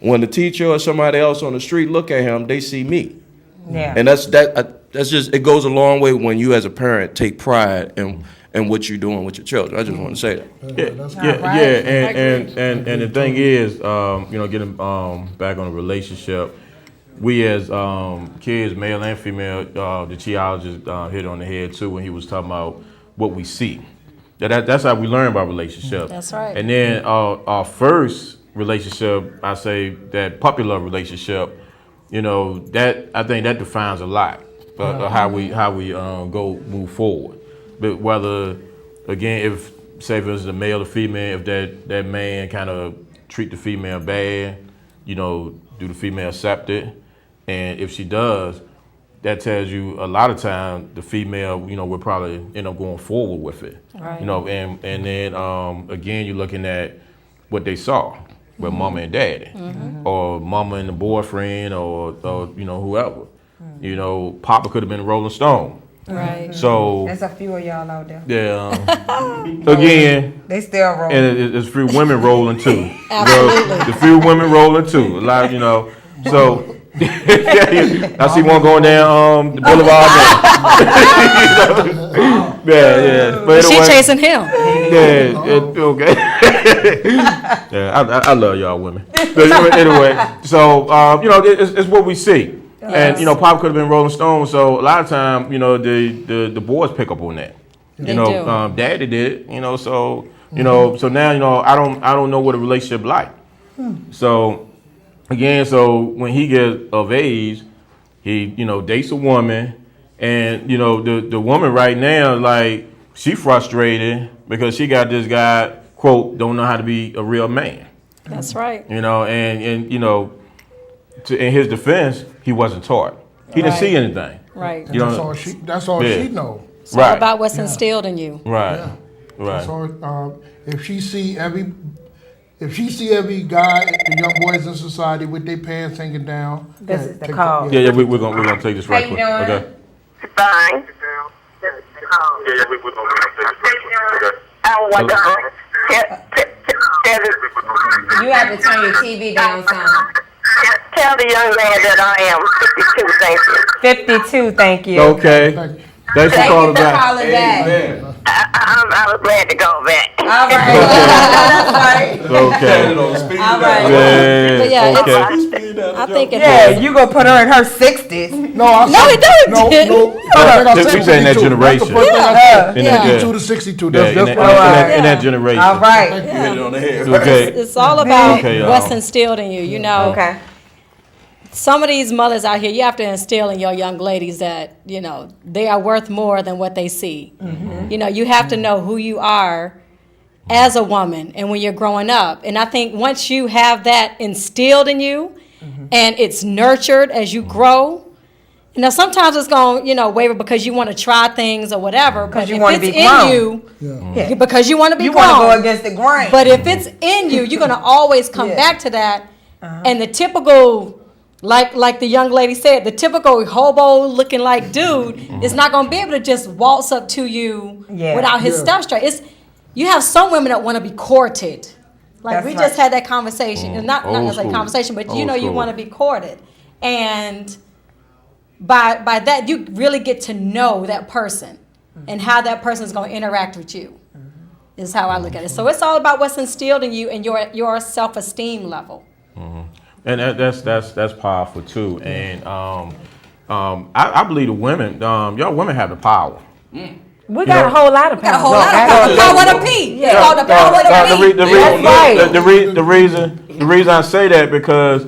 When the teacher or somebody else on the street look at him, they see me. Yeah. And that's just, it goes a long way when you as a parent take pride in what you're doing with your children. I just want to say that. And the thing is, getting back on the relationship, we as kids, male and female, the geologist hit on the head too when he was talking about what we see. That's how we learn about relationships. That's right. And then our first relationship, I say that puppy love relationship, that I think that defines a lot of how we move forward. But whether, again, if it's a male or female, if that man kind of treat the female bad, do the female accept it? And if she does, that tells you a lot of times the female, will probably end up going forward with it. Right. And then again, you're looking at what they saw with mama and daddy, or mama and the boyfriend, or whoever. Papa could have been a Rolling Stone. Right. So There's a few of y'all out there. yeah. Again, They still roll. and it's few women rolling too. Absolutely. The few women rolling too. A lot, So I see one going down the boulevard. Yeah. But She anyway, chasing him. okay. I love y'all women. But anyway, so it's what we see. Yes. And Pop could have been Rolling Stone, so a lot of time, the boys pick up on that. They do. Daddy did, so so now I don't know what a relationship like. So again, when he gets of age, he dates a woman, and the woman right now, like, she frustrated because she got this guy, quote, don't know how to be a real man. That's right. In his defense, he wasn't taught. He didn't Right. see anything. Right. That's all Yeah. she know. It's all Right. about what's instilled in you. Right. Right. So if she see every guy, the young boys in society with their pants hanging down, This is the take call. Yeah, we're gonna take this right How you quick. doing? Okay. Fine. Oh my God. You have to turn your TV down some. Tell the young man that I am 52, thank you. 52, thank you. Okay. Thanks for Thank calling you for back. calling back. I was glad to go back. All right. That's right. Okay. All right. But yeah, Okay. I think it Yeah, has. you gonna put her in her 60s. No, I No, said, it don't. We saying that generation. Yeah. In Yeah. that, 52 to 62. in That's that- right. in that generation. All right. Okay. It's all about Okay, what's instilled in you. Okay. Some of these mothers out here, you have to instill in your young ladies that, they are worth more than what they see. You have to know who you are as a woman and when you're growing up. And I think once you have that instilled in you and it's nurtured as you grow, Now, sometimes it's going to, waver because you want to try things or whatever. But you if wanna it's be in grown. you, because you want to be You grown. want to go against the grain. But if it's in you, you're going to always come back to that. And the typical, like the young lady said, the typical hobo looking like dude is not going to be able to just waltz up to you without his stuff straight. You have some women that want to be courted. Like That's we right. just had that conversation. And not necessarily school. conversation, but you Old know you school. want to be courted. And by that, you really get to know that person and how that person is going to interact with you. Is how I look at it. So it's all about what's instilled in you and your self-esteem level. And that's powerful too. And I believe the women, y'all women have the power. we got a whole lot of power. Got a whole lot of power. Power to P. It's called the power to P. The reason I say that because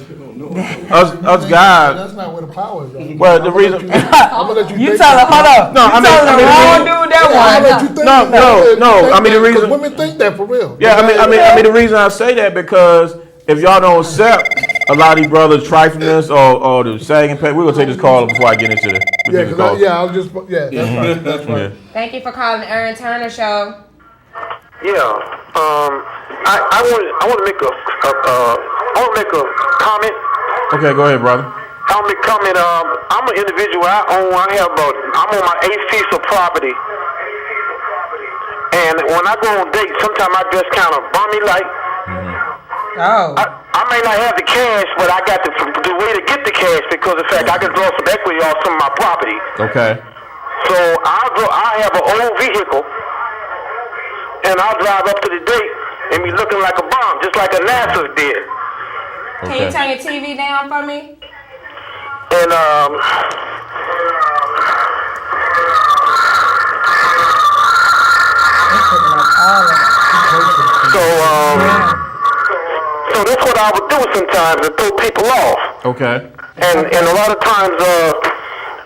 us guys. That's not where the power is. Though. Well, the reason. I'm gonna let you. You think tell her, that. hold up. No, I mean, the wrong dude that I'm gonna let one. you think No, that. no. I mean, the Because reason- women think that for real. Yeah, I mean, the reason I say that because if y'all don't accept a lot of these brothers triflingness or the sagging pay, we're gonna take this call before I get into the. Yeah, because I was just that's right. That's right. Yeah. Thank you for calling the Aaron Turner Show. Yeah. I want to make a comment. Okay, go ahead, brother. I want to make a comment. I'm an individual. I'm on my 8th piece of property. And when I go on dates, sometimes I dress kind of bummy like. Oh. I may not have the cash, but I got the way to get the cash because of the fact I can draw some equity off some of my property. Okay. So I have an old vehicle, and I'll drive up to the date and be looking like a bomb, just like a NASA did. Can you turn your TV down for me? And so that's what I would do sometimes to throw people off. Okay. And a lot of times,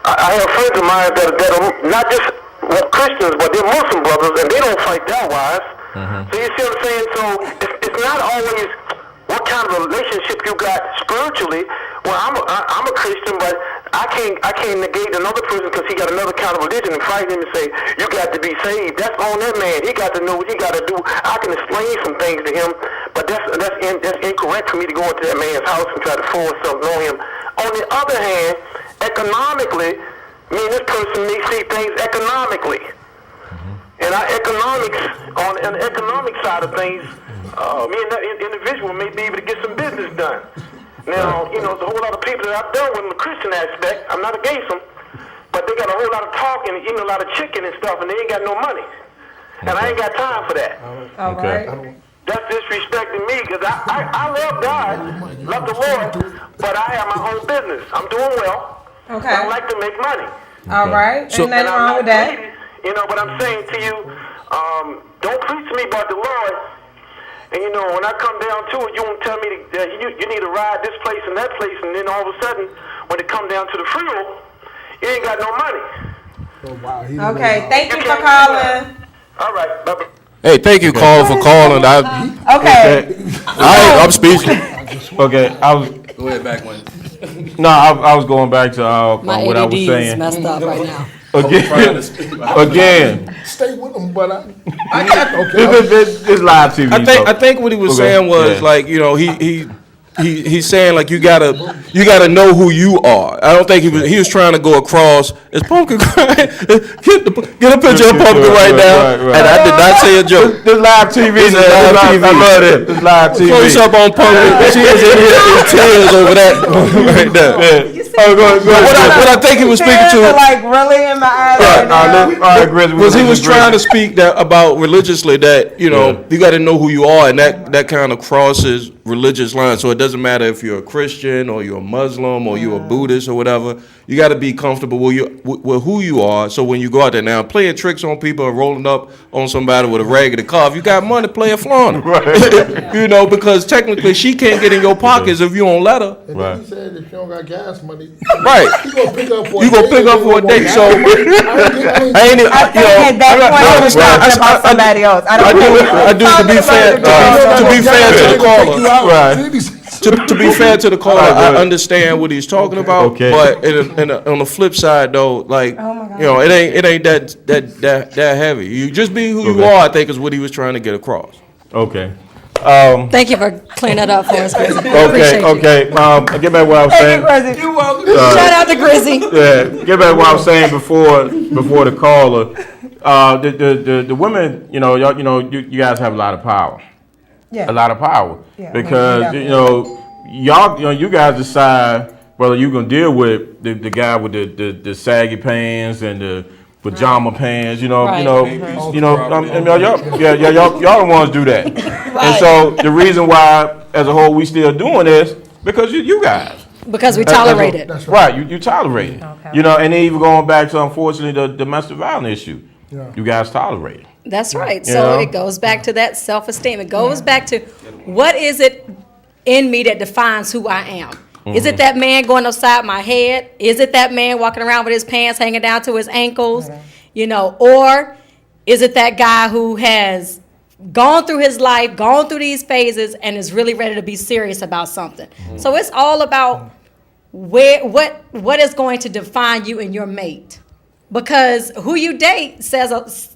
I have friends of mine that are not just Christians, but they're Muslim brothers, and they don't fight their wives. So you see what I'm saying? So it's not always what kind of relationship you got spiritually. Well, I'm a Christian, but I can't negate another person because he got another kind of religion and fight him and say you got to be saved. That's on that man. He got to know what he got to do. I can explain some things to him, but that's incorrect for me to go into that man's house and try to force something on him. On the other hand, economically, me and this person may see things economically. And our economics, on the economic side of things, me and that individual may be able to get some business done. Now, there's a whole lot of people that I've done with in the Christian aspect. I'm not against them, but they got a whole lot of talking and eating a lot of chicken and stuff, and they ain't got no money. And I ain't got time for that. All right. That's disrespecting me because I love God, love the Lord, but I have my own business. I'm doing well. Okay. I like to make money. All right. So- Ain't nothing And I'm wrong not with that. greedy, but I'm saying to you, don't preach to me about the Lord. And when I come down to it, you won't tell me that you need to ride this place and that place, and then all of a sudden, when it come down to the fuel, you ain't got no money. Oh, wow. Okay. Thank you for can't do calling. that. All right, bye-bye. Hey, thank you, Carl, for calling. Okay. I'm speechless. Okay. Go ahead, back one. No, I was going back to My what I ADD was is saying. messed up right now. Again. Stay with them, but I got okay. This live TV. I think what he was Okay, saying was yeah. like, he's saying like you gotta know who you are. I don't think he was trying to go across. Is Pumpkin crying? Get a picture of Pumpkin right now. Right. And I did not say a joke. This live TV. This is live TV. I love it. This live TV. Close up on Pumpkin. She is in here in tears over that right there. Yeah. Oh, go ahead. What I think he was speaking to. Like really in my eyes right now. All right, Grizzly. Was he was trying to speak that about religiously that you got to know who you are, and that kind of crosses religious lines. So it doesn't matter if you're a Christian or you're a Muslim or you're a Buddhist or whatever. You got to be comfortable with who you are. So when you go out there now, playing tricks on people and rolling up on somebody with a raggedy car, if you got money, play a flaunt. Right. Because technically she can't get in your pockets if you don't let her. And then he said if you don't got gas money, Right. you gonna pick up for You gonna pick up for a date. So I ain't even. I think at that point I was talking about somebody else. I I do. To be fair to the caller. Right. To be fair to the caller, All right, I good. understand what he's talking about. Okay. But on the flip side, though, like it ain't that heavy. You just be who you Okay. are. I think is what he was trying to get across. Okay. Thank you for clearing that up for us, Grizzy. Appreciate you. Okay. Get back what I was saying. You're welcome. Shout out to Grizzy. Yeah, get back what I was saying before the caller. The women, you guys have a lot of power. Yeah. A lot of power. Yeah, Because, you guys decide whether you're going to deal with the guy with the saggy pants and the pajama pants, Right. y'all the ones do that. And so the reason why, as a whole, we still doing this, because you guys. Because we tolerate it. That's Right, you tolerate it. Okay. And even going back to, unfortunately, the domestic violence issue. Yeah. You guys tolerate it. That's right. You So know? it goes back to that self-esteem. It goes back to what is it in me that defines who I am? Is it that man going upside my head? Is it that man walking around with his pants hanging down to his ankles? Or is it that guy who has gone through his life, gone through these phases, and is really ready to be serious about something? So it's all about what is going to define you and your mate. Because who you date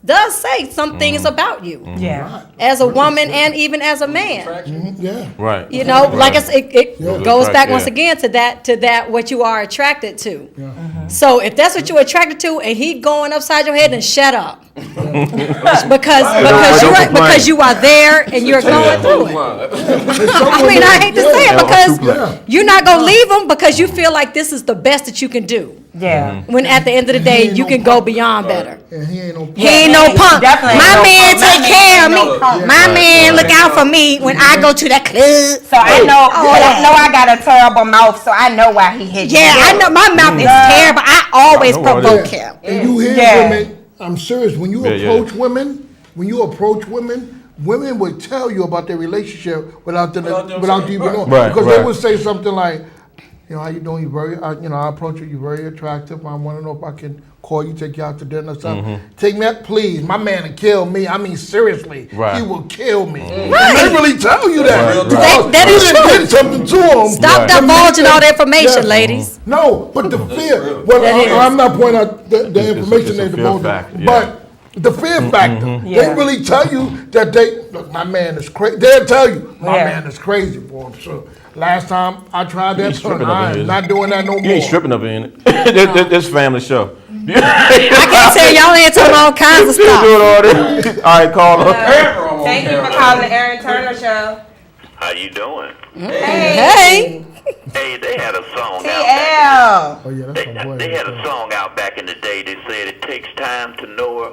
does say some things about you Yeah. as a woman and even as a man. Yeah. Right. Like I said, it goes back Yeah. once again to that what you are attracted to. So if that's what you're attracted to, and he going upside your head, then shut up. because you are there and you're going through it. I mean, I hate to say it because you're not gonna leave him because you feel like this is the best that you can do. Yeah. When at the end of the day, you can go beyond better. And he ain't no He ain't no punk. Definitely ain't My no man punk. take care of me. My Right, man right. look out for me when I go to the club. So I know I got a terrible mouth, so I know why he hit you. Yeah, I know my mouth is terrible. I always I know what it provoke is. him. And you hear Yeah. women, I'm serious, when you approach women, women would tell you about their relationship without you even knowing. Right, Because they right. would say something like, how you doing? You very, I approach you, you're very attractive. I want to know if I can call you, take you out to dinner or something. Take me out, please. My man will kill me. I mean, seriously. Right. He will kill me. And they really tell you that. Right, Because That you is didn't true. did something to him. Stop Right. divulging all the information, Yeah. ladies. No, but the fear. Well, That is. I'm not pointing out the information it's a they fear divulge, factor, yeah. but the fear factor. They Yeah. really tell you that look, my man is crazy. They'll tell you, my Yeah. man is crazy, boy. So last time I tried that, ain't stripping up in I'm here. not doing that no more. You ain't stripping up in it. This family show. I can't tell y'all ain't talking all kinds of You stuff. doing all this? All right, caller. Thank you for calling the Aaron Turner Show. How you doing? Hey. Hey, they had a song out back. TL. Oh yeah, that's my boy. They had a song out back in the day. They said it takes time to know her.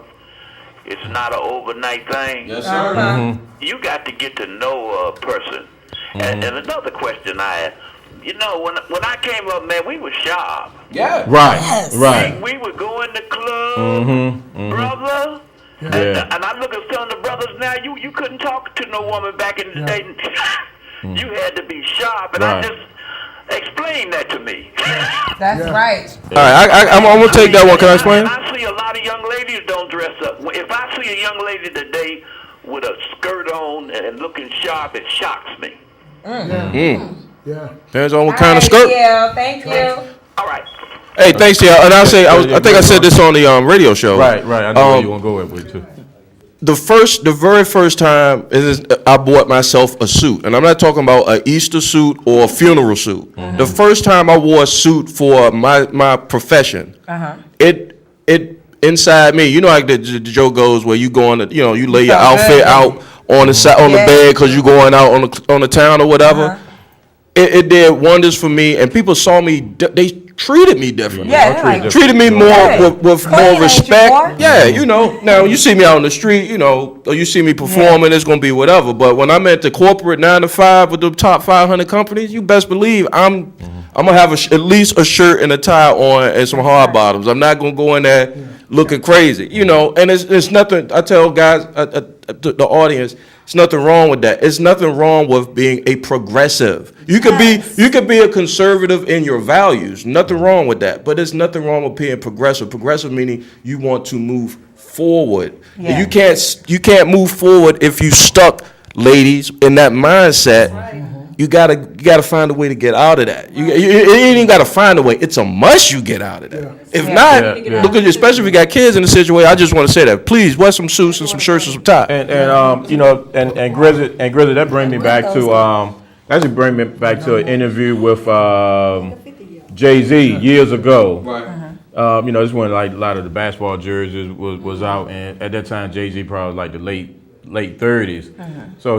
It's not an overnight thing. Yes, sir. You got to get to know a person. And another question I had, when I came up, man, we were sharp. Yeah. Right, right. We would go in the club, brother. Yeah. And I look at some of the brothers now. You couldn't talk to no woman back in the day. You had to be sharp, and Right. I just explain that to me. That's right. All right, I'm gonna take that one. Can I explain? And I see a lot of young ladies don't dress up. If I see a young lady today with a skirt on and looking sharp, it shocks me. Yeah. Depends on what kind of skirt. Yeah, thank you. All right. Hey, thanks, y'all. And I think I said this on the radio show. Right. I know where you want to go with it, too. The very first time is I bought myself a suit, and I'm not talking about an Easter suit or a funeral suit. The first time I wore a suit for my profession, it inside me, you know how the joke goes where you go on the, you lay your outfit out on the bed because you going out on the town or whatever. It did wonders for me, and people saw me. They treated me different. Yeah, like, Treated me more with Clean, more ain't you, respect. boy? Yeah, now you see me out on the street, or you see me performing, it's gonna be whatever. But when I'm at the corporate 9 to 5 with the top 500 companies, you best believe I'm gonna have at least a shirt and a tie on and some hard bottoms. I'm not gonna go in there looking crazy, And it's nothing. I tell guys, the audience, it's nothing wrong with that. It's nothing wrong with being a progressive. You could be a conservative in your values. Nothing wrong with that. But there's nothing wrong with being progressive. Progressive meaning you want to move forward. Yeah. You can't move forward if you stuck, ladies, in that mindset you gotta find a way to get out of that. You ain't even gotta find a way. It's a must you get out of that. If not, look at you, especially if you got kids in the situation. I just want to say that. Please wear some suits and some shirts and some ties. And you know, and Grizzly, that brings me back to actually bring me back to an interview with Jay-Z years ago. Right. You know, this when like a lot of the basketball jerseys was out, and at that time Jay-Z probably was like the late 30s. So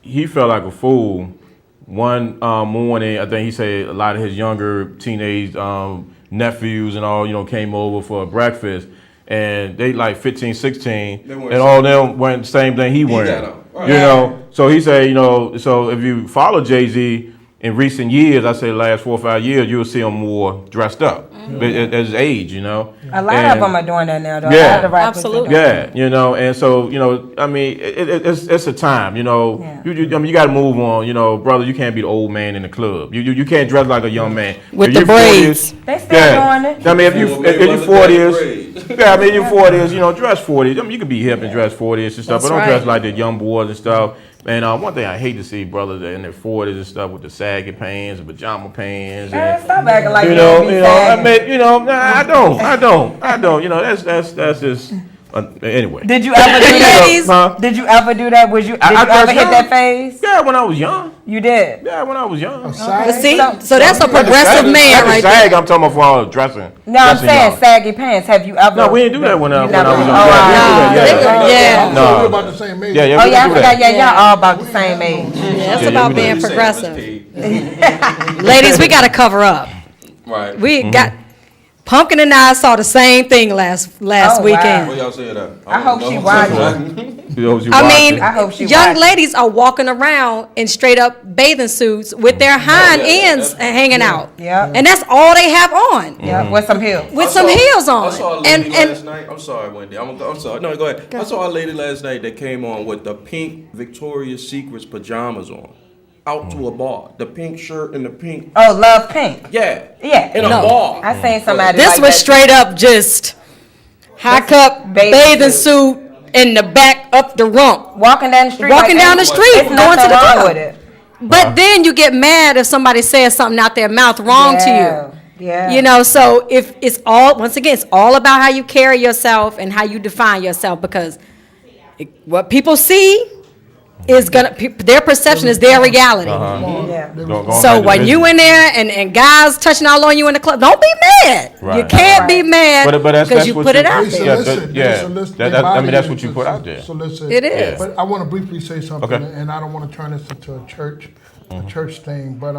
he felt like a fool one morning. I think he said a lot of his younger teenage nephews and all, you know, came over for a breakfast, and they like 15, 16, and all them went the same thing he went. You know, so he said, you know, so if you follow Jay-Z in recent years, I say the last 4 or 5 years, you'll see him more dressed up at his age, you know. A lot of them are doing that now, though. Yeah. A lot of rappers Absolutely. Yeah, you know, and so, you know, I mean, it's a time, you know. Yeah. I mean, you got to move on, you know, brother. You can't be the old man in the club. You can't dress like a young man With If the you braids. 40s, They still doing it. I mean, if you 40s, yeah, I mean, you 40s, you know, dress 40s. I mean, you can be hip and dress 40s and stuff, That's but don't dress right. like the young boys and stuff. And one thing I hate to see brothers in their 40s and stuff with the saggy pants and pajama pants. Man, And, stop acting like you you know, don't be you know, I sagging. mean, you know, nah, I don't. You know, that's just anyway. Did you ever do that? Ladies. Huh? Did you ever do that? Did you I ever hit young. that phase? Yeah, when I was young. You did. Yeah, when I was young. But see, So- so that's a progressive man right there. Sag, I'm talking about for all dressing. No, I'm dressing saying young. saggy pants. Have you ever? No, we didn't do that when I was young. never- Yeah, oh, we didn't do that. Yeah. So we're No. about the same age. Yeah, Oh we yeah, I didn't do forgot. that. Yeah, y'all all about the same age. Yeah, it's Yeah, about we being do. progressive. Ladies, we got to cover up. Right. We got Pumpkin and I saw the same thing last Oh, wow. weekend. What y'all saying that? I hope she watching. I mean, I hope she young watching. ladies are walking around in straight up bathing suits with their hind ends hanging out. Yeah. And that's all they have on. Yeah, with some heels. With some heels on. I saw a lady and last night. I'm sorry, Wendy. I'm sorry. No, go ahead. I saw a lady last night that came on with the pink Victoria's Secrets pajamas on, out to a bar. The pink shirt and the pink. Oh, love pink. Yeah. Yeah. In a No. bar. I seen somebody. this like was that. straight up just high cup bathing bathing suit. suit in the back up the rump. Walking down the street. Walking down the street, There's going nothing to the wrong club. with it. But then you get mad if somebody says something out their mouth wrong to you. Yeah. You know, so if it's all, once again, it's all about how you carry yourself and how you define yourself, because what people see is their perception is their reality. Yeah. So when you in there and guys touching all on you in the club, don't be mad. You Right. can't be Right. mad But that's because you what put it out They there. Yeah, solicit. yeah. They solicit. That- Their I mean, body that's is what you put out there. solicit. It is. But I want to briefly say something, Okay. and I don't want to turn this into a church thing. But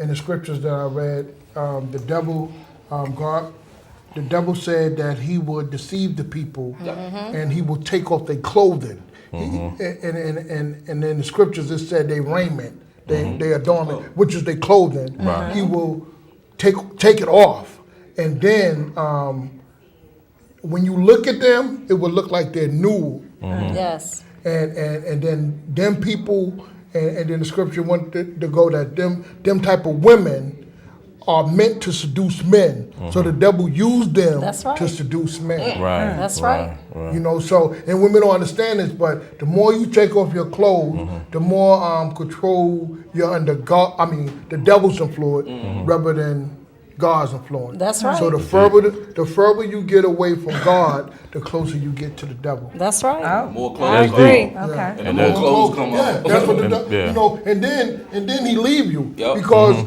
in the scriptures that I read, the devil, the devil said that he would deceive the people, and he will take off their clothing. And in the scriptures it said they raiment, they adornment, which is their clothing. He will take it off, and then when you look at them, it will look like they're new. Yes. And then them people, and then the scripture went to go that them type of women are meant to seduce men. So the devil used them That's right. to seduce men. Right. That's right. You know, so, and women don't understand this, but the more you take off your clothes, the more control you're under God, the devil's influence rather than God's influence. That's right. So the further you get away from God, the closer you get to the devil. That's right. More I clothes. agree. Okay. And the more clothes come Yeah, off. that's what the devil, Yeah. you know, and then he leave you Yep. because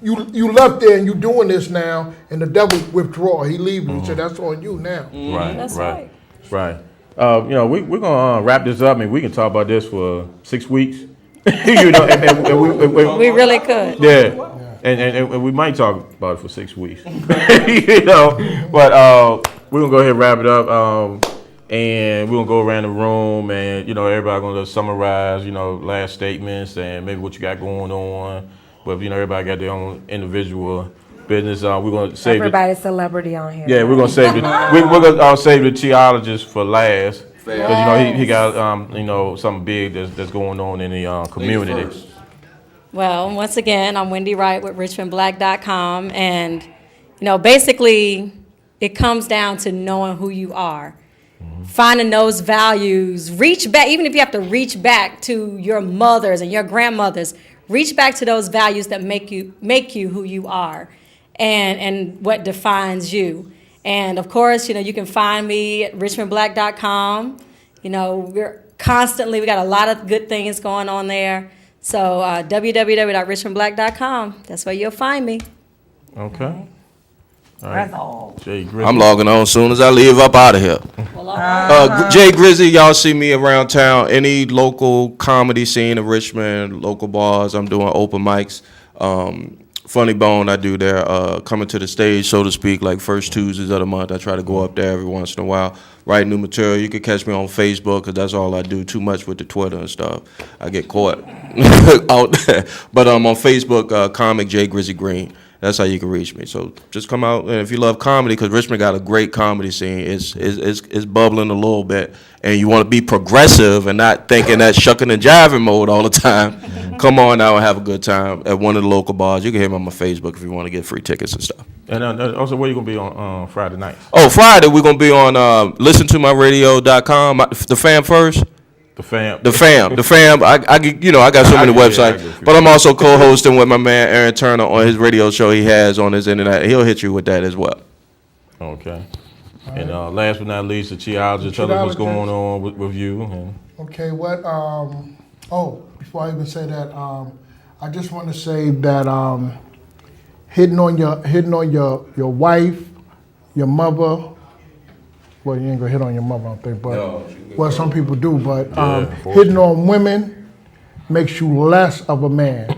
you left there and you doing this now, and the devil withdraw. He leave you. He said that's on you now. Right. That's right. Right. You know, we're gonna wrap this up, and we can talk about this for 6 weeks. You know, and We really could. yeah. And we might talk about it for 6 weeks. You know, but we're gonna go ahead and wrap it up. And we're gonna go around the room, and you know, everybody gonna summarize, you know, last statements and maybe what you got going on. But you know, everybody got their own individual business. We're gonna save Everybody's celebrity on here. Yeah, we're gonna save we're gonna save the geologist for last, because you know he got you know, something big that's going on in the community. Well, once again, I'm Wendy Wright with RichmondBlack.com, and you know, basically, it comes down to knowing who you are. finding those values, reach back, even if you have to reach back to your mothers and your grandmothers, reach back to those values that make you who you are and what defines you. And of course, you can find me at richmondblack.com. We got a lot of good things going on there. So www.richmondblack.com, that's where you'll find me. Okay. All That's all. Jay Grizzly. I'm logging on as soon as I leave up out of here. Jay Grizzly, y'all see me around town. Any local comedy scene in Richmond, local bars, I'm doing open mics. Funny Bone, I do there. Coming to the stage, so to speak, like first Tuesdays of the month. I try to go up there every once in a while, write new material. You can catch me on Facebook, because that's all I do. Too much with the Twitter and stuff. I get caught out there. But on Facebook, comic Jay Grizzly Green. That's how you can reach me. So just come out, and if you love comedy, because Richmond got a great comedy scene. It's bubbling a little bit, and you want to be progressive and not thinking that shucking and jiving mode all the time. Come on out and have a good time at one of the local bars. You can hit me on my Facebook if you want to get free tickets and stuff. And also, where you gonna be on Friday night? Oh, Friday we're gonna be on listentomyradio.com. The Fam First. The fam. I got so many websites, but I'm also co-hosting with my man Aaron Turner on his radio show he has on his internet. He'll hit you with that as well. Okay. And last but not least, the Chiologist. Tell us what's going on with you. Okay, before I even say that, I just want to say that hitting on your wife, your mother. Well, you ain't gonna hit on your mother, I don't think, but some people do. But hitting on women makes you less of a man,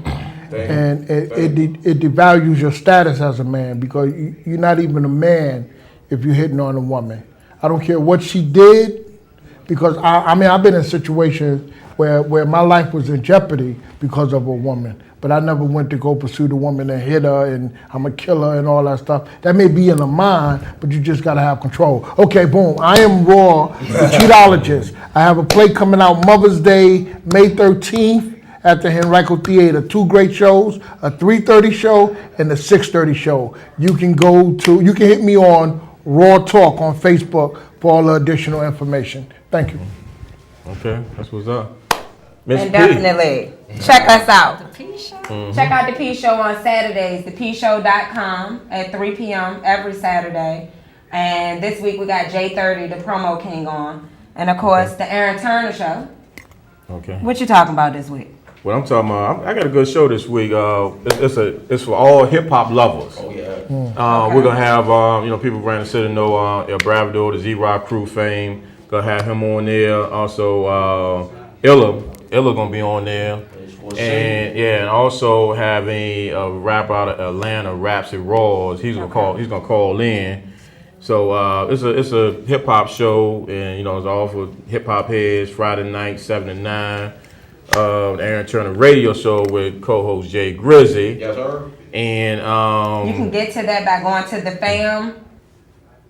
and it devalues your status as a man, because you're not even a man if you're hitting on a woman. I don't care what she did, because I've been in situations where my life was in jeopardy because of a woman. But I never went to go pursue the woman and hit her and I'm a killer and all that stuff. That may be in the mind, but you just gotta have control. Okay, boom. I am Raw, the Cheatologist. I have a play coming out Mother's Day, May 13th at the Henrico Theater. 2 great shows, a 3:30 show and a 6:30 show. You can hit me on Raw Talk on Facebook for all the additional information. Thank you. Okay, that's what's up. And definitely check us out. Check out the P Show on Saturdays, thepshow.com at 3 p.m. every Saturday. And this week we got J30, the promo king, on. And of course, the Aaron Turner Show. Okay. What you talking about this week? What I'm talking about, I got a good show this week. It's for all hip hop lovers. Oh yeah. We're gonna have people around the city know El Bravador, the Z-Rock crew fame. Gonna have him on there. Also, Illa gonna be on there. And also having a rapper out of Atlanta, Raps It Raws. He's gonna call in. So it's a hip hop show, and it's all for hip hop heads. Friday night, 7 to 9. The Aaron Turner Radio Show with co-host Jay Grizzly. Yes, sir. And you can get to that by going to the Fam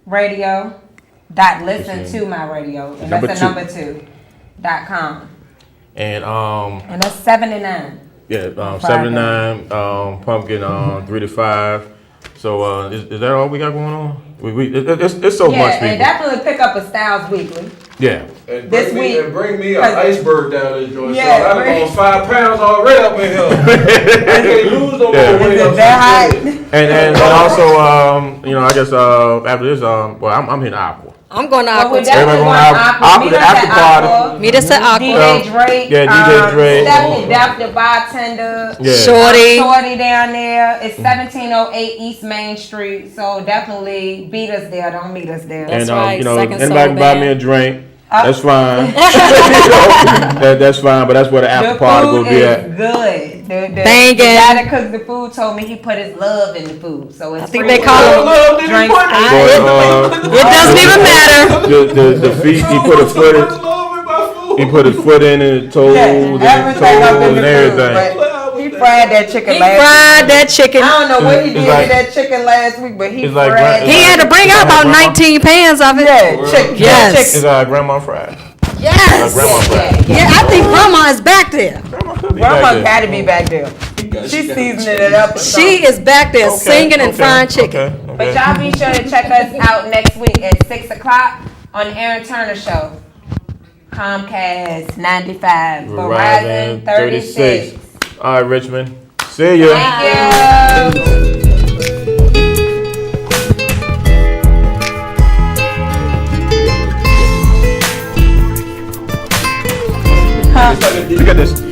Radio. Listen to my radio, and that's the number 2.com. And that's 7 to 9. Yeah, 7 to 9. Pumpkin 3 to 5. So is that all we got going on? It's so much. Yeah, and definitely pick up a Styles Weekly. Yeah. And this week, bring me an iceberg down this joint. Yeah, so I've lost 5 pounds already up in here. I can't lose no more weight up that here. And also, I guess after this, I'm hitting Aqua. I'm going to Aqua. Everybody going to Aqua. The Aqua party. Meet us at Aqua. DJ Drake. Yeah, DJ Drake. Stephanie Duff, the bartender. Yeah. Shorty down there. It's 1708 East Main Street. So definitely beat us there. Don't meet us there. That's and right. anybody can buy me a drink. That's fine. That's fine, but that's where the after party will be at. Good. The Thank guy that cooks the food told me he put his love in the food, so it's. I think they call it love. drinks. It doesn't even matter. The feet, he put his foot in. He put his foot in and toes and everything. He fried that chicken He last week. fried that chicken. I don't know what he did with that chicken last week, but he fried He had to bring out about 19 pans of it. Yeah, chicken. Yes. It's grandma fried. Yes. Grandma fried. Yeah, I think Grandma is back there. Grandma got to be back there. She's seasoning it up. She is back there singing and frying chicken. But y'all be sure to check us out next week at 6 o'clock On the Aaron Turner Show. Comcast 95. Verizon 36. All right, Richmond. See ya. Thank you. Look at this.